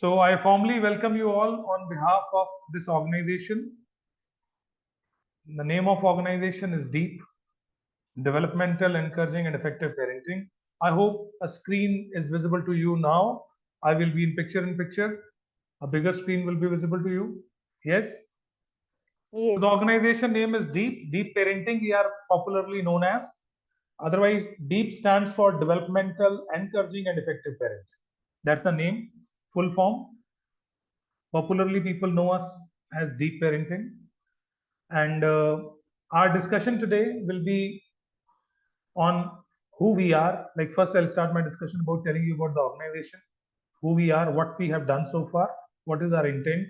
So I formally welcome you all on behalf of this organization. The name of organization is DEEP, Developmental, Encouraging and Effective Parenting. I hope a screen is visible to you now. I will be in picture. A bigger screen will be visible to you. Yes? Yes. So the organization name is DEEP Parenting. We are popularly known as. Otherwise, DEEP stands for Developmental, Encouraging and Effective Parenting. That's the name, full form. Popularly, people know us as DEEP Parenting. And our discussion today will be on who we are. Like, first, I'll start my discussion about telling you about the organization, who we are, what we have done so far, what is our intent,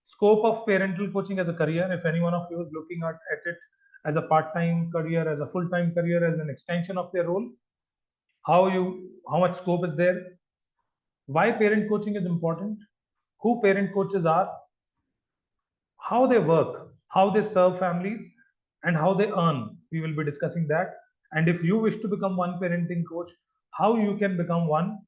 scope of parental coaching as a career. If any one of you is looking at it as a part-time career, as a full-time career, as an extension of their role, how much scope is there, why parent coaching is important, who parent coaches are, how they work, how they serve families, and how they earn. We will be discussing that. And if you wish to become one parenting coach, how you can become one,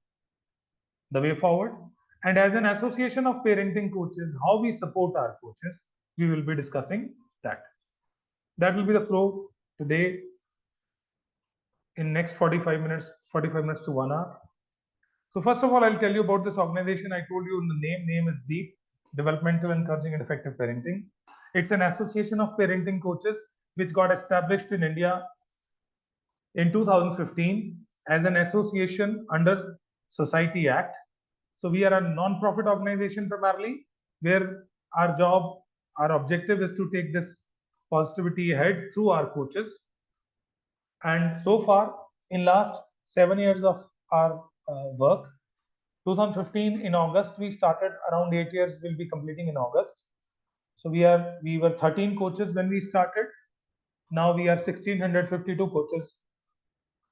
the way forward. And as an association of parenting coaches, how we support our coaches, we will be discussing that. That will be the flow today in next 45 minutes to 1 hour. So first of all, I'll tell you about this organization. I told you the name is DEEP, Developmental, Encouraging and Effective Parenting. It's an association of parenting coaches which got established in India in 2015 as an association under Society Act. So we are a non-profit organization primarily, where our objective is to take this positivity ahead through our coaches. And so far, in last 7 years of our work, 2015 in August we started. Around 8 years we'll be completing in August. So we were 13 coaches when we started. Now we are 1652 coaches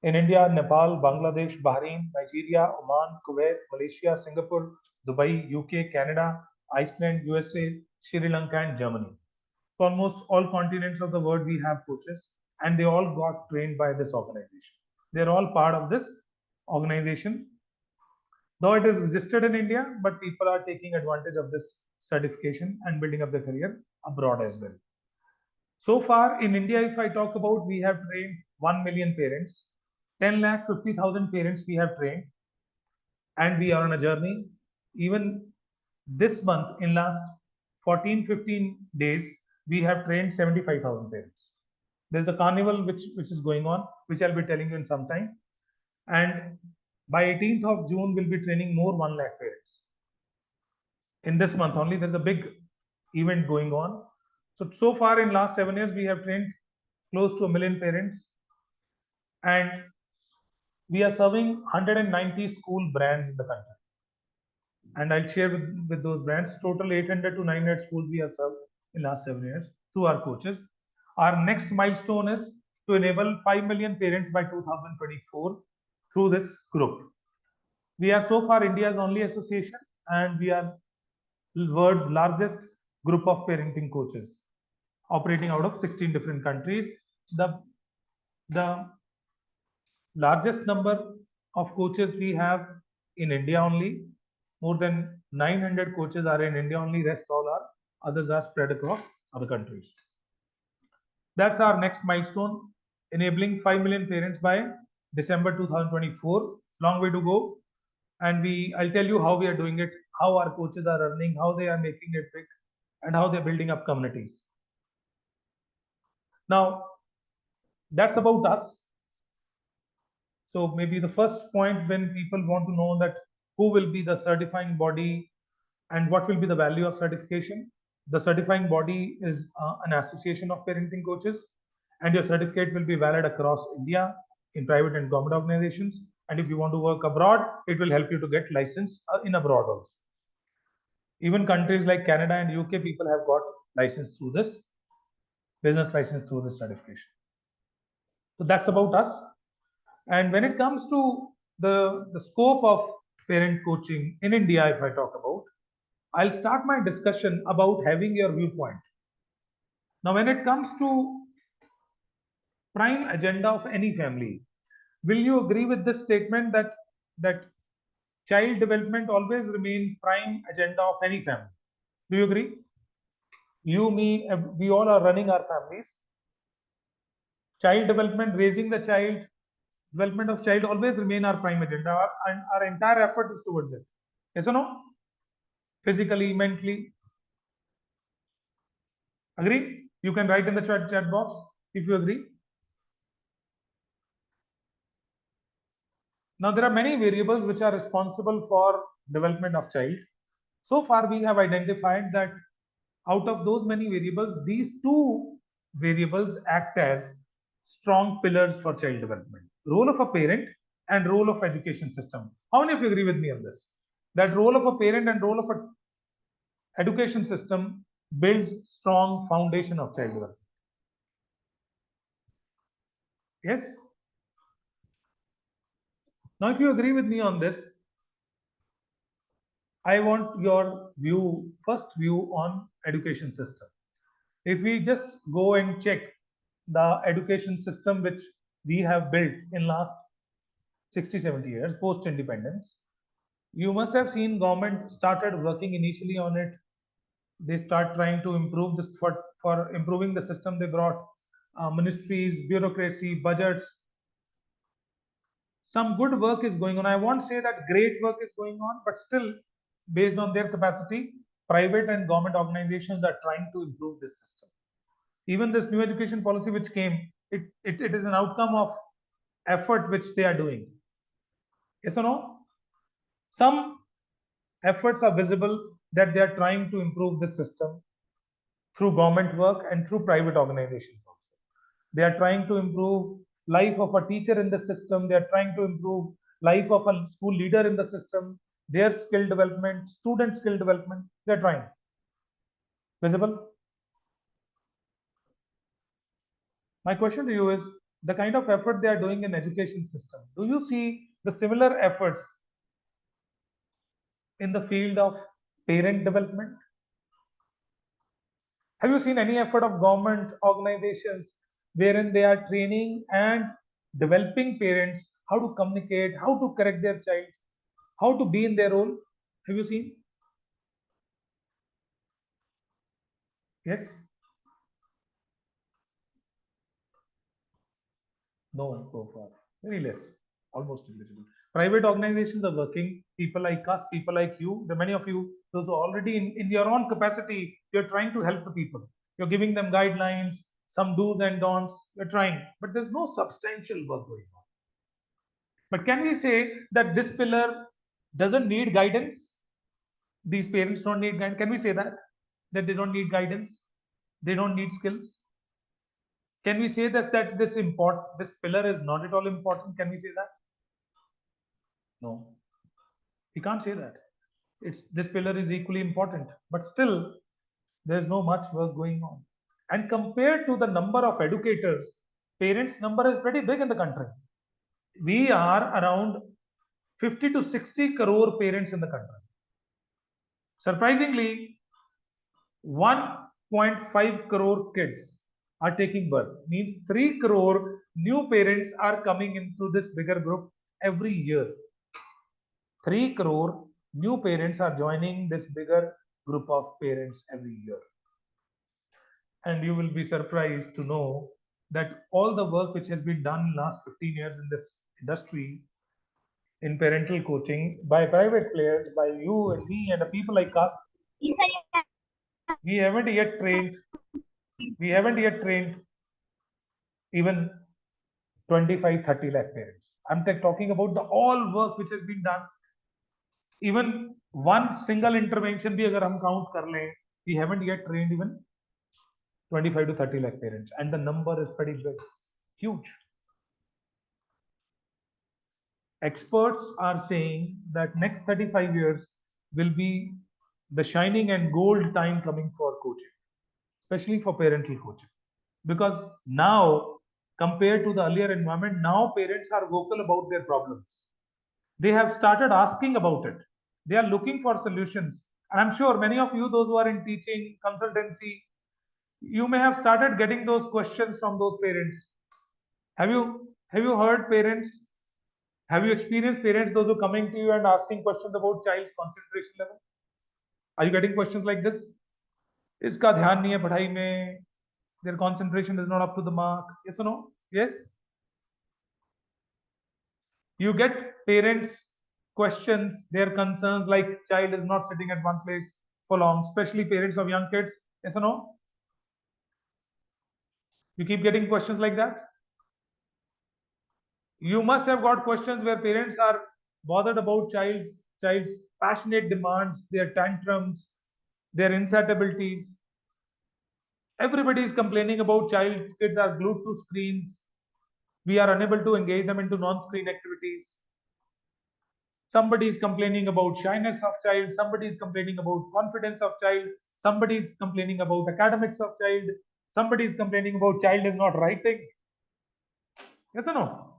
in India, Nepal, Bangladesh, Bahrain, Nigeria, Oman, Kuwait, Malaysia, Singapore, Dubai, UK, Canada, Iceland, USA, Sri Lanka, and Germany. So almost all continents of the world we have coaches, and they all got trained by this organization. They're all part of this organization. Though it is registered in India, but people are taking advantage of this certification and building up their career abroad as well. So far in India, if I talk about, we have trained 1 million parents, 10 lakh 50,000 parents we have trained, and we are on a journey. Even this month, in last 14-15 days, we have trained 75,000 parents. There's a carnival which is going on, which I'll be telling you in some time. And by 18th of June, we'll be training more 1 lakh parents. In this month only, there's a big event going on. So far in last 7 years, we have trained close to 1 million parents, and we are serving 190 school brands in the country. And I'll share with those brands. Total 800 to 900 schools we have served in last 7 years through our coaches. Our next milestone is to enable 5 million parents by 2024 through this group. We are so far India's only association, and we are world's largest group of parenting coaches operating out of 16 different countries. The largest number of coaches we have in India only. More than 900 coaches are in India only. Rest all are others are spread across other countries. That's our next milestone, enabling 5 million parents by December 2024. Long way to go. And I'll tell you how we are doing it, how our coaches are earning, how they are making it big, and how they're building up communities. Now, that's about us. So maybe the first point, when people want to know that who will be the certifying body and what will be the value of certification. The certifying body is an association of parenting coaches, and your certificate will be valid across India in private and government organizations. And if you want to work abroad, it will help you to get license in abroad also. Even countries like Canada and UK, people have got license through this, business license through this certification. So that's about us. And when it comes to the scope of parent coaching in India, if I talk about, I'll start my discussion about having your viewpoint. Now, when it comes to prime agenda of any family, will you agree with this statement that child development always remain prime agenda of any family. Do you agree? You, me, we all are running our families. Child development, raising the child, development of child always remain our prime agenda, and our entire effort is towards it. Yes or no? Physically, mentally. Agree? You can write in the chat box if you agree. Now, there are many variables which are responsible for development of child. So far, we have identified that out of those many variables, these two variables act as strong pillars for child development: role of a parent and role of education system. How many of you agree with me on this? That role of a parent and role of a education system builds strong foundation of child development. Yes? Now, if you agree with me on this, I want your first view on education system. If we just go and check the education system which we have built in last 60, 70 years post independence, you must have seen government started working initially on it. They start trying to improve this for improving the system. They brought ministries, bureaucracy, budgets. Some good work is going on. I won't say that great work is going on, but still, based on their capacity, private and government organizations are trying to improve this system. Even this new education policy which came, it is an outcome of effort which they are doing. Yes or no? Some efforts are visible that they are trying to improve the system through government work and through private organizations also. They are trying to improve life of a teacher in the system. They are trying to improve life of a school leader in the system, their skill development, student skill development. They are trying. Visible? My question to you is the kind of effort they are doing in education system. Do you see the similar efforts in the field of parent development? Have you seen any effort of government organizations wherein they are training and developing parents how to communicate, how to correct their child, how to be in their role? Have you seen? Yes? No, so far. Very less. Almost negligible. Private organizations are working. People like us, people like you, the many of you, those who are already in your own capacity, you're trying to help the people. You're giving them guidelines, some do's and don'ts. You're trying, but there's no substantial work going on. But can we say that this pillar doesn't need guidance? These parents don't need guidance. Can we say that? That they don't need guidance? They don't need skills? Can we say that this pillar is not at all important? Can we say that? No. We can't say that. This pillar is equally important, but still there's no much work going on. And compared to the number of educators, parents' number is pretty big in the country. We are around 50 to 60 crore parents in the country. Surprisingly, 1.5 crore kids are taking birth. Means 3 crore new parents are coming into this bigger group every year. 3 crore new parents are joining this bigger group of parents every year. And you will be surprised to know that all the work which has been done in last 15 years in this industry in parental coaching by private players, by you and me and the people like us, we haven't yet trained even 25, 30 lakh parents. I'm talking about the all work which has been done. Even one single intervention bhi agar hum count kar le, we haven't yet trained even 25 to 30 lakh parents, and the number is pretty big, huge. Experts are saying that next 35 years will be the shining and gold time coming for coaching, especially for parental coaching. Because now, compared to the earlier environment, now parents are vocal about their problems. They have started asking about it. They are looking for solutions. And I'm sure many of you, those who are in teaching, consultancy, you may have started getting those questions from those parents. Have you heard parents Have you experienced parents, those who are coming to you and asking questions about child's concentration level? Are you getting questions like this? इसका ध्यान नहीं है पढ़ाई में, their concentration is not up to the mark. Yes or no? Yes. You get parents questions, their concerns, like child is not sitting at one place for long, especially parents of young kids. Yes or no? You keep getting questions like that. You must have got questions where parents are bothered about child's passionate demands, their tantrums, their insatiabilities. Everybody is complaining about kids are glued to screens. We are unable to engage them into non-screen activities. Somebody is complaining about shyness of child. Somebody is complaining about confidence of child. Somebody is complaining about academics of child. Somebody is complaining about child is not writing. Yes or no?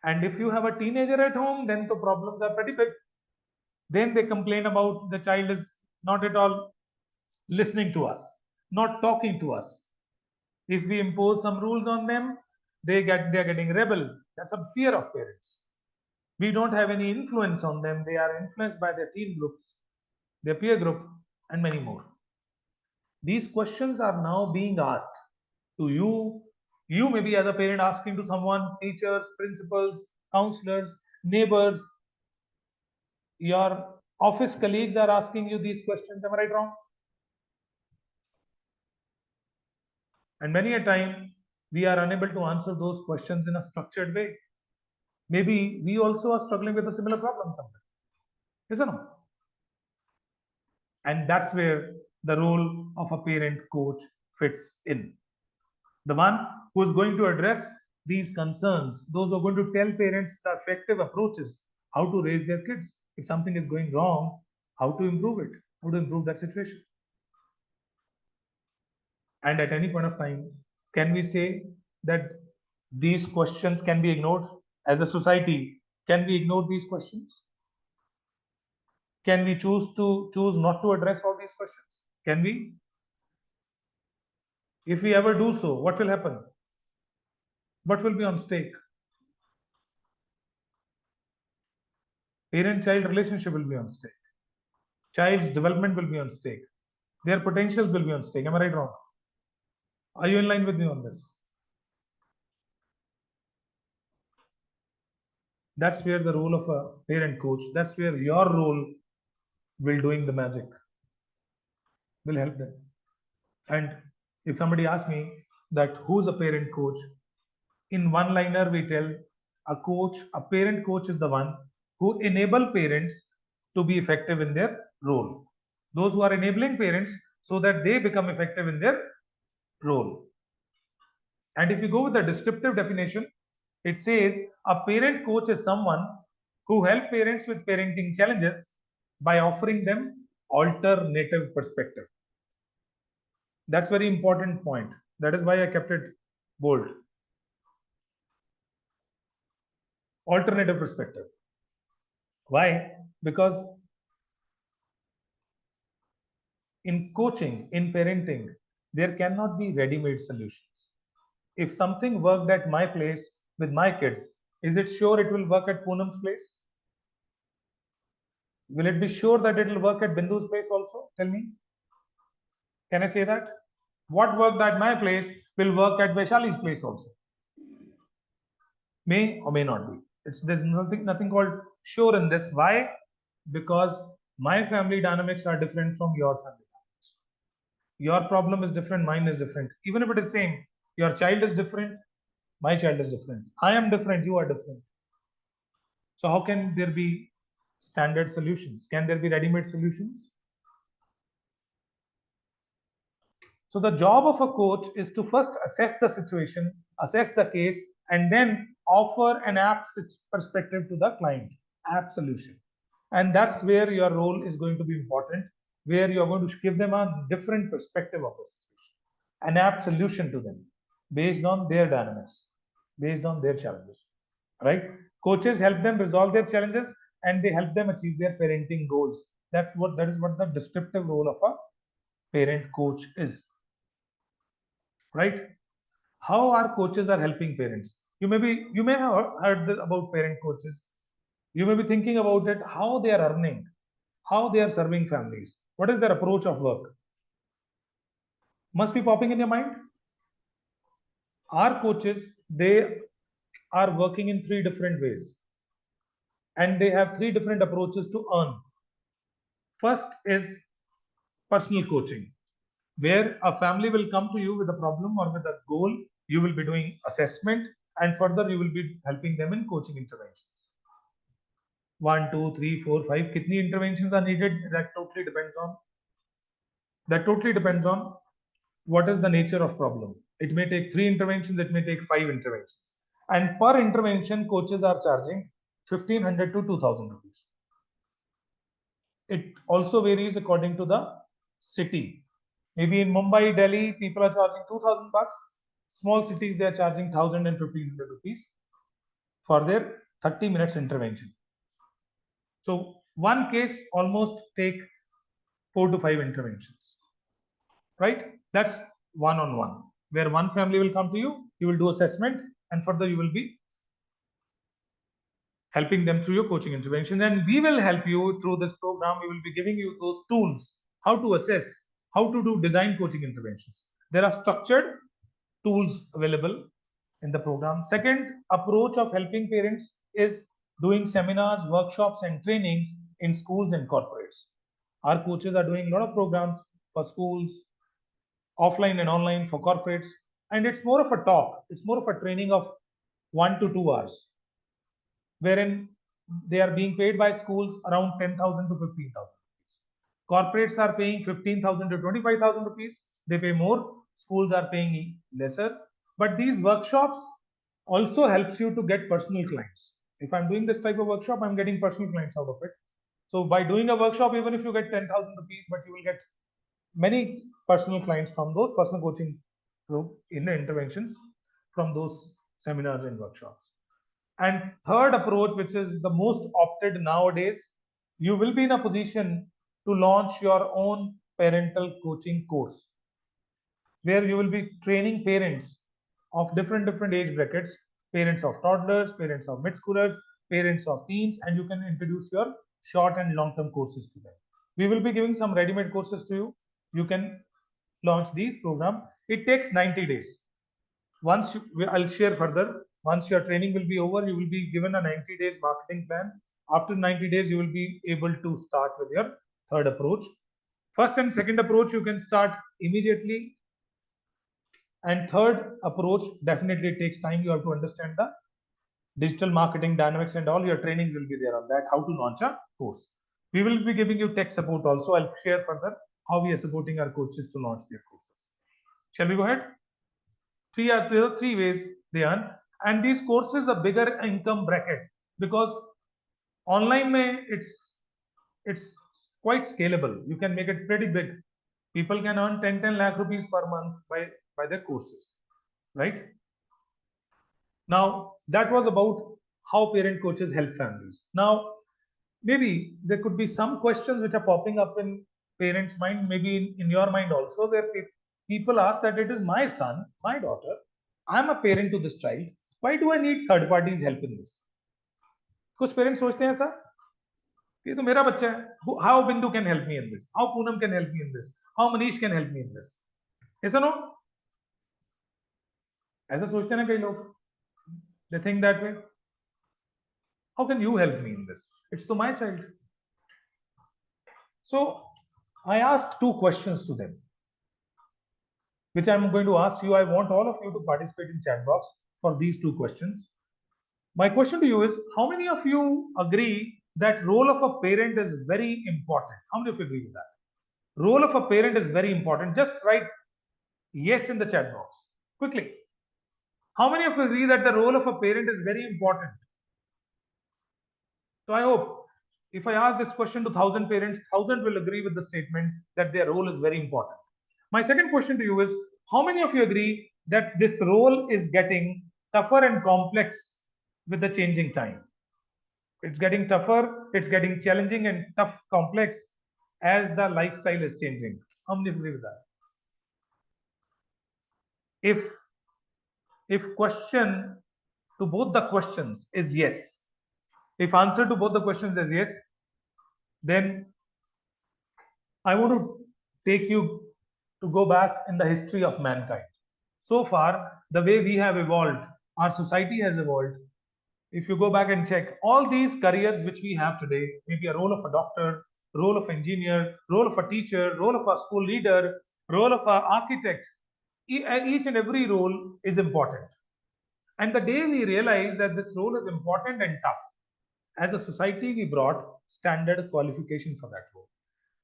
And if you have a teenager at home, then the problems are pretty big. Then they complain about the child is not at all listening to us, not talking to us. If we impose some rules on them, they're getting rebel. That's a fear of parents. We don't have any influence on them. They are influenced by their teen groups, their peer group, and many more. These questions are now being asked to you. You may be as a parent asking to someone, teachers, principals, counselors, neighbors. Your office colleagues are asking you these questions. Am I right, wrong? And many a time, we are unable to answer those questions in a structured way. Maybe we also are struggling with a similar problem sometimes. Yes or no? And that's where the role of a parent coach fits in. The one who is going to address these concerns, those who are going to tell parents the effective approaches, how to raise their kids. If something is going wrong, how to improve it, how to improve that situation. And at any point of time, can we say that these questions can be ignored? As a society, can we ignore these questions? Can we choose not to address all these questions? Can we? If we ever do so, what will happen? What will be on stake? Parent-child relationship will be on stake. Child's development will be on stake. Their potentials will be on stake. Am I right or wrong? Are you in line with me on this? That's where the role of a parent coach, that's where your role will doing the magic, will help them. And if somebody asks me that who's a parent coach, in one liner we tell a parent coach is the one who enable parents to be effective in their role. Those who are enabling parents so that they become effective in their role. And if we go with the descriptive definition, it says a parent coach is someone who help parents with parenting challenges by offering them alternative perspective. That's very important point. That is why I kept it bold. Alternative perspective. Why? Because in coaching, in parenting, there cannot be ready-made solutions. If something worked at my place with my kids, is it sure it will work at Poonam's place? Will it be sure that it will work at Bindu's place also? Tell me. Can I say that? What worked at my place will work at Vaishali's place also. May or may not be. There's nothing called sure in this. Why? Because my family dynamics are different from your family dynamics. Your problem is different, mine is different. Even if it is same, your child is different, my child is different. I am different, you are different. So how can there be standard solutions? Can there be ready-made solutions? So the job of a coach is to first assess the situation, assess the case, and then offer an apt perspective to the client, apt solution. And that's where your role is going to be important, where you're going to give them a different perspective of the situation, an apt solution to them based on their dynamics, based on their challenges, right? Coaches help them resolve their challenges and they help them achieve their parenting goals. That is what the descriptive role of a parent coach is, right? How our coaches are helping parents? You may have heard about parent coaches. You may be thinking about it, how they are earning, how they are serving families, what is their approach of work. Must be popping in your mind. Our coaches, they are working in three different ways, and they have three different approaches to earn. First is personal coaching, where a family will come to you with a problem or with a goal. You will be doing assessment, and further you will be helping them in coaching interventions. 1, 2, 3, 4, 5. Kitni interventions are needed? That totally depends on what is the nature of problem. It may take 3 interventions, it may take 5 interventions. And per intervention, coaches are charging 1,500 to 2,000 rupees. It also varies according to the city. Maybe in Mumbai, Delhi, people are charging 2,000 bucks. Small cities, they are charging 1,000 and 1,500 rupees for their 30 minutes intervention. So one case almost take 4 to 5 interventions, right? That's one-on-one, where one family will come to you, you will do assessment, and further you will be helping them through your coaching interventions. And we will help you through this program. We will be giving you those tools, how to assess, how to do design coaching interventions. There are structured tools available in the program. Second approach of helping parents is doing seminars, workshops, and trainings in schools and corporates. Our coaches are doing a lot of programs for schools, offline and online, for corporates, and it's more of a talk. It's more of a training of 1 to 2 hours, wherein they are being paid by schools around 10,000 to 15,000 rupees. Corporates are paying 15,000 to 25,000 rupees. They pay more. Schools are paying lesser. But these workshops also helps you to get personal clients. If I'm doing this type of workshop, I'm getting personal clients out of it. So by doing a workshop, even if you get 10,000 rupees, but you will get many personal clients from those personal coaching in interventions from those seminars and workshops. And third approach, which is the most opted nowadays, you will be in a position to launch your own parental coaching course, where you will be training parents of different age brackets, parents of toddlers, parents of mid-schoolers, parents of teens, and you can introduce your short and long-term courses to them. We will be giving some ready-made courses to you. You can launch these program. It takes 90 days. Once I'll share further. Once your training will be over, you will be given a 90 days marketing plan. After 90 days, you will be able to start with your third approach. First and second approach, you can start immediately. And third approach definitely takes time. You have to understand the digital marketing dynamics, and all your trainings will be there on that, how to launch a course. We will be giving you tech support also. I'll share further how we are supporting our coaches to launch their courses. Shall we go ahead? There are three ways they earn, and these courses a bigger income bracket, because online it's quite scalable. You can make it pretty big. People can earn 10 lakh rupees per month by their courses, right? Now that was about how parent coaches help families. Now maybe there could be some questions which are popping up in parents' mind, maybe in your mind also, where people ask that it is my son, my daughter, I'm a parent to this child. Why do I need third parties help in this? कुछ parents सोचते हैं ऐसा, ये तो मेरा बच्चा है. How Bindu can help me in this? How Poonam can help me in this? How Manish can help me in this? ऐसा no? ऐसा सोचते हैं ना कई लोग. They think that way. How can you help me in this? It's to my child. So I asked two questions to them, which I'm going to ask you. I want all of you to participate in chat box for these two questions. My question to you is, how many of you agree that role of a parent is very important? How many of you agree with that? Role of a parent is very important. Just write yes in the chat box quickly. How many of you agree that the role of a parent is very important? So I hope if I ask this question to 1,000 parents, 1,000 will agree with the statement that their role is very important. My second question to you is, how many of you agree that this role is getting tougher and complex with the changing time? It's getting tougher, it's getting challenging and tough, complex as the lifestyle is changing. How many agree with that? If question to both the questions is yes, if answer to both the questions is yes, then I want to take you to go back in the history of mankind. So far, the way we have evolved, our society has evolved. If you go back and check all these careers which we have today, maybe a role of a doctor, role of engineer, role of a teacher, role of a school leader, role of an architect, each and every role is important. And the day we realized that this role is important and tough, as a society, we brought standard qualification for that role.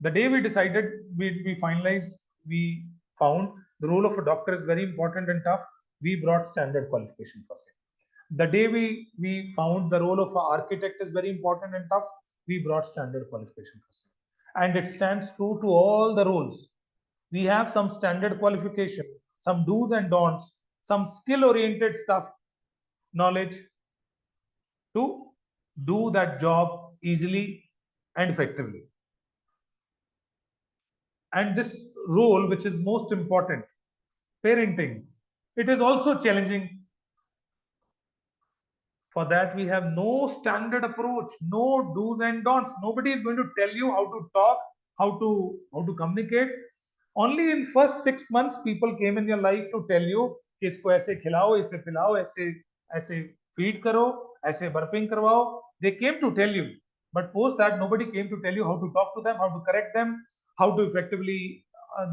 The day we decided, we finalized, we found the role of a doctor is very important and tough, we brought standard qualification for same. The day we found the role of an architect is very important and tough, we brought standard qualification for same. And it stands true to all the roles. We have some standard qualification, some do's and don'ts, some skill oriented stuff, knowledge to do that job easily and effectively. And this role, which is most important, parenting, it is also challenging. For that, we have no standard approach, no do's and don'ts. Nobody is going to tell you how to talk, how to communicate. Only in first 6 months, people came in your life to tell you कि इसको ऐसे खिलाओ, इसे पिलाओ, ऐसे ऐसे feed करो, ऐसे burping करवाओ. They came to tell you, but post that, nobody came to tell you how to talk to them, how to correct them, how to effectively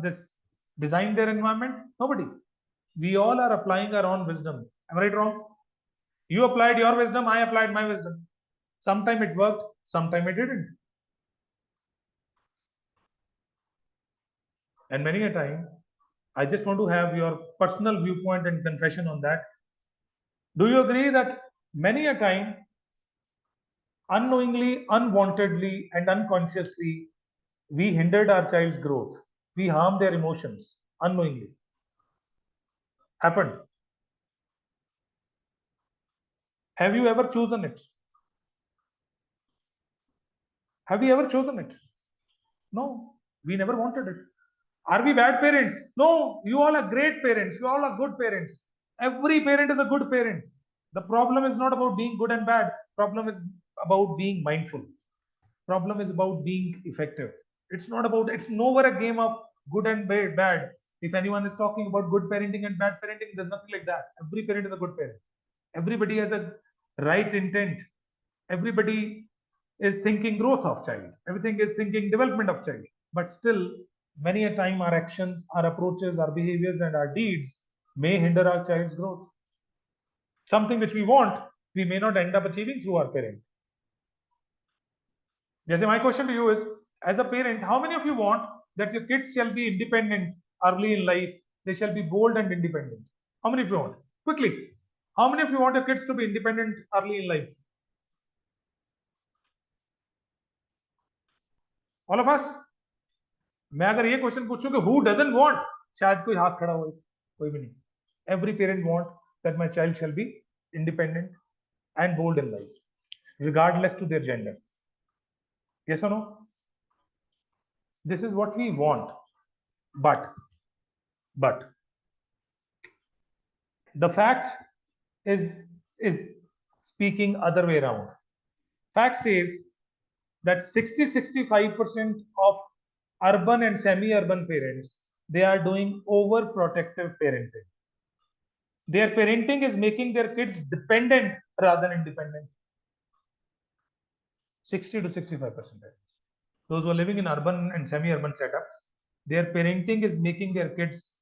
this design their environment. Nobody. We all are applying our own wisdom. Am I right, wrong? You applied your wisdom, I applied my wisdom. Sometime it worked, sometime it didn't. And many a time, I just want to have your personal viewpoint and confession on that. Do you agree that many a time, unknowingly, unwantedly, and unconsciously, we hindered our child's growth? We harmed their emotions unknowingly. Happened. Have you ever chosen it? Have we ever chosen it? No, we never wanted it. Are we bad parents? No, you all are great parents. You all are good parents. Every parent is a good parent. The problem is not about being good and bad. Problem is about being mindful. Problem is about being effective. It's not about, it's nowhere a game of good and bad. If anyone is talking about good parenting and bad parenting, there's nothing like that. Every parent is a good parent. Everybody has a right intent. Everybody is thinking growth of child. Everything is thinking development of child. But still, many a time our actions, our approaches, our behaviors, and our deeds may hinder our child's growth. Something which we want, we may not end up achieving through our parent. Yes, my question to you is, as a parent, how many of you want that your kids shall be independent early in life? They shall be bold and independent. How many of you want? Quickly. How many of you want your kids to be independent early in life? All of us? मैं अगर ये question पूछूं कि who doesn't want, शायद कोई हाथ खड़ा हो, कोई भी नहीं. Every parent want that my child shall be independent and bold in life, regardless to their gender. Yes or no? This is what we want. But the fact is speaking other way around. Fact says that 60-65% of urban and semi-urban parents, they are doing overprotective parenting. Their parenting is making their kids dependent rather than independent. 60 to 65%. Those who are living in urban and semi-urban setups, their parenting is making their kids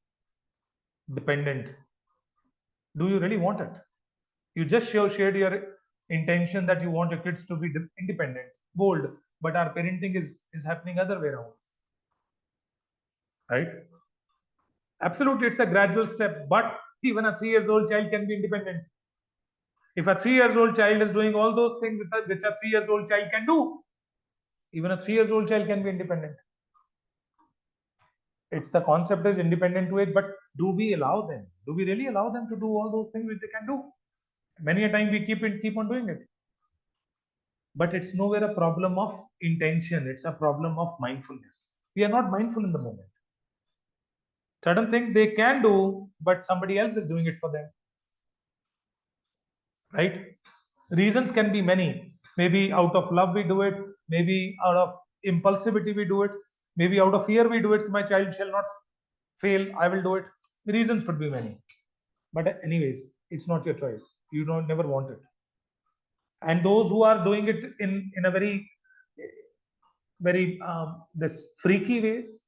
dependent. Do you really want it? You just shared your intention that you want your kids to be independent, bold, but our parenting is happening other way around. Right? Absolutely, it's a gradual step, but even a 3 years old child can be independent. If a 3 years old child is doing all those things which a 3 years old child can do, even a 3 years old child can be independent. It's the concept is independent to it, but do we allow them? Do we really allow them to do all those things which they can do? Many a time we keep on doing it. But it's nowhere a problem of intention. It's a problem of mindfulness. We are not mindful in the moment. Certain things they can do, but somebody else is doing it for them. right? Reasons can be many. Maybe out of love we do it, maybe out of impulsivity we do it, maybe out of fear we do it. My child shall not fail, I will do it. The reasons could be many. But anyways, it's not your choice. You don't never want it. And those who are doing it in a very this freaky ways,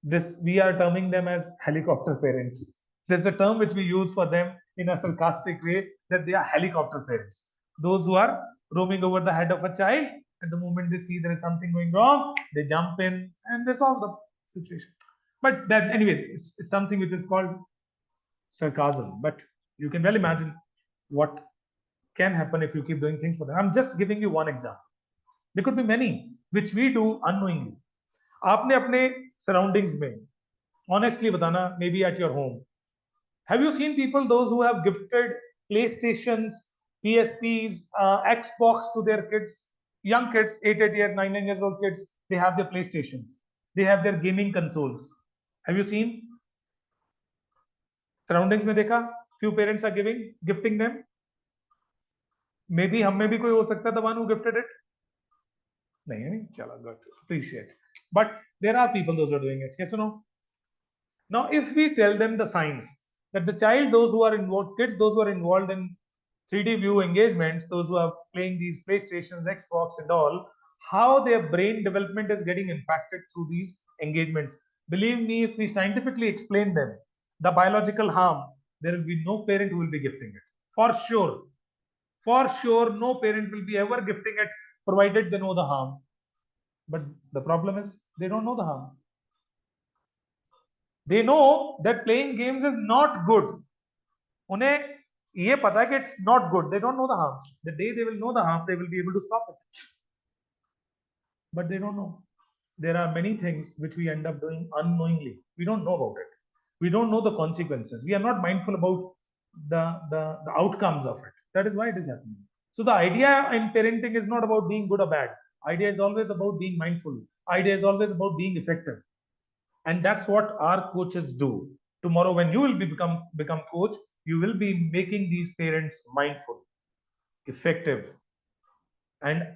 this we are terming them as helicopter parents. There's a term which we use for them in a sarcastic way, that they are helicopter parents. Those who are roaming over the head of a child, at the moment they see there is something going wrong, they jump in and they solve the situation. But that, anyways, it's something which is called sarcasm. But you can well imagine what can happen if you keep doing things for them. I'm just giving you one example. There could be many which we do unknowingly. आपने अपने surroundings में honestly बताना, maybe at your home, have you seen people, those who have gifted PlayStations, PSPs, Xbox to their kids, young kids, 8 years, 9 years old kids, they have their PlayStations, they have their gaming consoles. Have you seen? Surroundings में देखा? Few parents are gifting them. Maybe हम में भी कोई हो सकता है, the one who gifted it. नहीं, चलो, good, appreciate. But there are people those who are doing it. Yes or no? Now, if we tell them the science that the child, those who are involved, kids, those who are involved in 3D view engagements, those who are playing these PlayStations, Xbox, and all, how their brain development is getting impacted through these engagements. Believe me, if we scientifically explain them the biological harm, there will be no parent who will be gifting it. For sure. For sure, no parent will be ever gifting it, provided they know the harm. But the problem is, they don't know the harm. They know that playing games is not good. उन्हें ये पता है कि it's not good. They don't know the harm. The day they will know the harm, they will be able to stop it. But they don't know. There are many things which we end up doing unknowingly. We don't know about it. We don't know the consequences. We are not mindful about the outcomes of it. That is why it is happening. So the idea in parenting is not about being good or bad. Idea is always about being mindful. Idea is always about being effective. And that's what our coaches do. Tomorrow, when you will become coach, you will be making these parents mindful, effective. And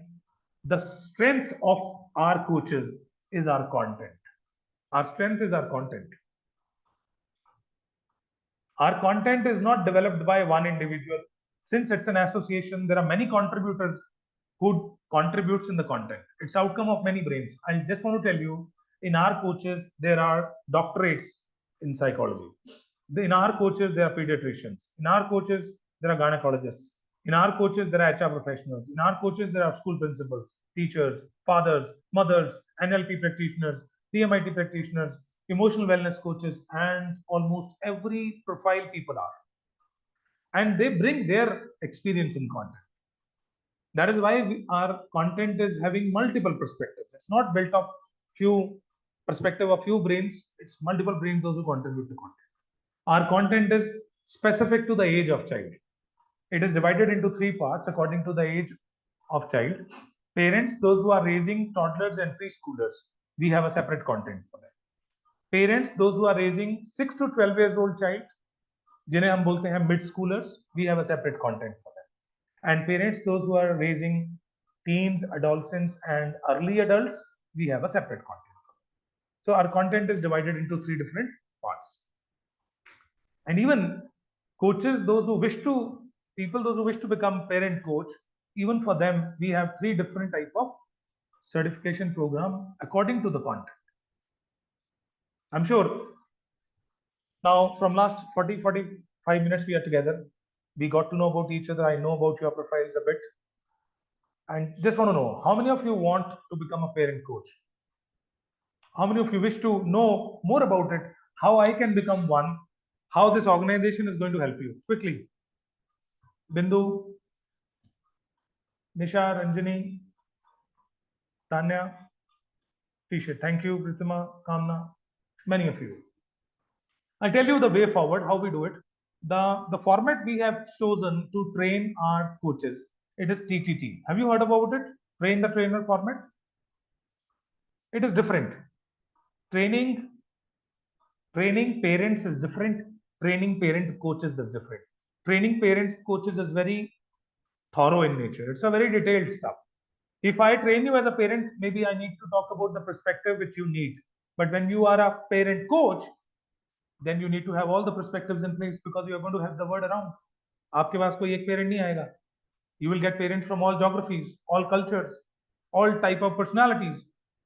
the strength of our coaches is our content. Our strength is our content. Our content is not developed by one individual. Since it's an association, there are many contributors who contributes in the content. It's outcome of many brains. I just want to tell you, in our coaches, there are doctorates in psychology. In our coaches, there are pediatricians. In our coaches, there are gynecologists. In our coaches, there are HR professionals. In our coaches, there are school principals, teachers, fathers, mothers, NLP practitioners, PMIT practitioners, emotional wellness coaches, and almost every profile people are. And they bring their experience in content. That is why our content is having multiple perspectives. It's not built of few perspective of few brains. It's multiple brains those who contribute to content. Our content is specific to the age of child. It is divided into 3 parts according to the age of child. Parents, those who are raising toddlers and preschoolers, we have a separate content for them. Parents, those who are raising 6 to 12 years old child, जिन्हें हम बोलते हैं mid schoolers, we have a separate content for them. And parents, those who are raising teens, adolescents, and early adults, we have a separate content. So our content is divided into 3 different parts. And even coaches, those who wish to become parent coach, even for them, we have 3 different type of certification program according to the content. I'm sure now from last 45 minutes we are together. We got to know about each other. I know about your profiles a bit. And just want to know, how many of you want to become a parent coach? How many of you wish to know more about it? How I can become one? How this organization is going to help you? Quickly. Bindu, Nisha, Ranjani, Tanya, Tisha. Thank you, Pritima, Kamna, many of you. I'll tell you the way forward, how we do it. The format we have chosen to train our coaches, it is TTT. Have you heard about it? Train the trainer format? It is different. Training parents is different. Training parent coaches is different. training parents coaches is very thorough in nature. It's a very detailed stuff. If I train you as a parent, maybe I need to talk about the perspective which you need. But when you are a parent coach, then you need to have all the perspectives in place because you are going to have the word around. आपके पास कोई एक parent नहीं आएगा. You will get parents from all geographies, all cultures, all type of personalities.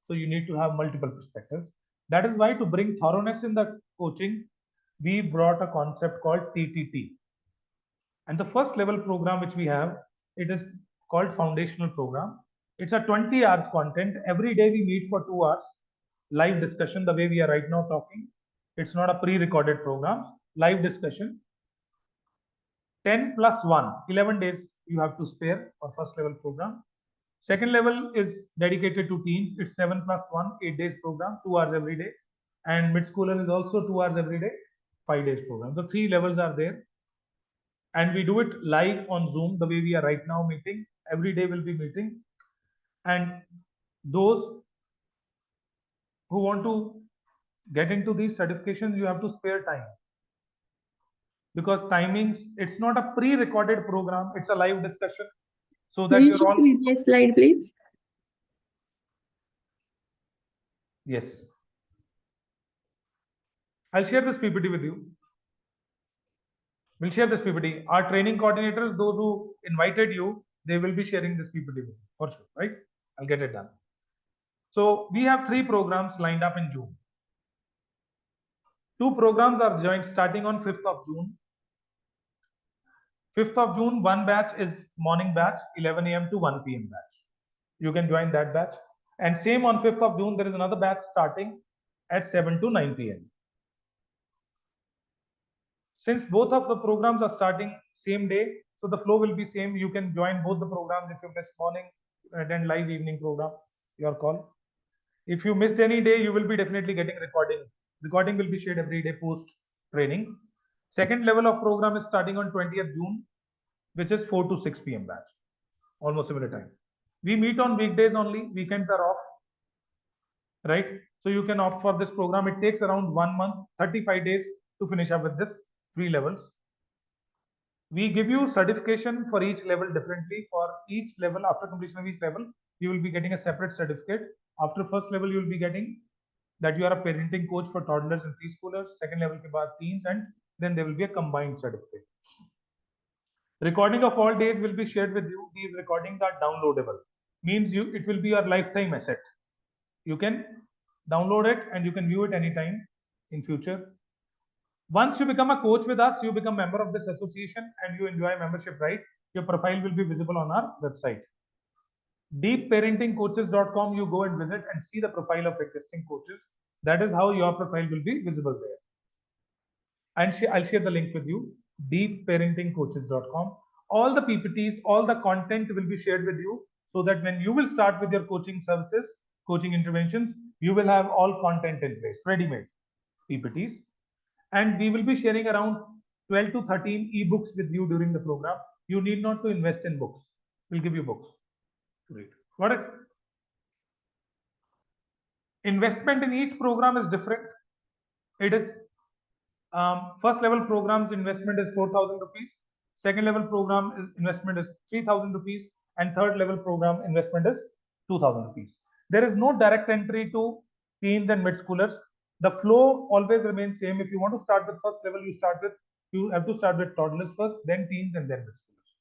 So you need to have multiple perspectives. That is why to bring thoroughness in the coaching, we brought a concept called TTT. And the first level program which we have, it is called foundational program. It's a 20 hours content. Every day we meet for 2 hours. Live discussion, the way we are right now talking. It's not a pre-recorded program. Live discussion. 10 plus 1, 11 days you have to spare for first level program. Second level is dedicated to teens. It's 7 plus 1, 8 days program, 2 hours every day. And mid-schooler is also 2 hours every day, 5 days program. The 3 levels are there. And we do it live on Zoom, the way we are right now meeting. Every day we'll be meeting. And those who want to get into these certifications, you have to spare time. Because timings, it's not a pre-recorded program, it's a live discussion. So that you're all. Previous slide, please. Yes. I'll share this PPT with you. We'll share this PPT. Our training coordinators, those who invited you, they will be sharing this PPT with you for sure, right? I'll get it done. So we have 3 programs lined up in June. 2 programs are joined starting on 5th of June. 5th of June, one batch is morning batch, 11 a.m. to 1 p.m. batch. You can join that batch. And same on 5th of June, there is another batch starting at 7 to 9 p.m. Since both of the programs are starting same day, so the flow will be same. You can join both the programs. If you missed morning, attend live evening program, your call. If you missed any day, you will be definitely getting recording. Recording will be shared every day post training. Second level of program is starting on 20th June, which is 4 to 6 p.m. batch, almost similar time. We meet on weekdays only, weekends are off, right? So you can opt for this program. It takes around 1 month, 35 days to finish up with this 3 levels. We give you certification for each level differently. For each level, after completion of each level, you will be getting a separate certificate. After first level, you will be getting that you are a parenting coach for toddlers and preschoolers. Second level ke baad teens, and then there will be a combined certificate. Recording of all days will be shared with you. These recordings are downloadable. Means it will be your lifetime asset. You can download it and you can view it anytime in future. Once you become a coach with us, you become member of this association and you enjoy membership, right? Your profile will be visible on our website. Deepparentingcoaches.com, you go and visit and see the profile of existing coaches. That is how your profile will be visible there. And I'll share the link with you, deepparentingcoaches.com. All the PPTs, all the content will be shared with you so that when you will start with your coaching services, coaching interventions, you will have all content in place, ready-made PPTs. And we will be sharing around 12 to 13 ebooks with you during the program. You need not to invest in books. We'll give you books to read. Got it? Investment in each program is different. It is first level programs investment is 4,000 rupees. Second level program is investment is 3,000 rupees, and third level program investment is 2,000 rupees. There is no direct entry to teens and mid-schoolers. The flow always remains same. If you want to start with first level, you have to start with toddlers first, then teens, and then mid-schoolers.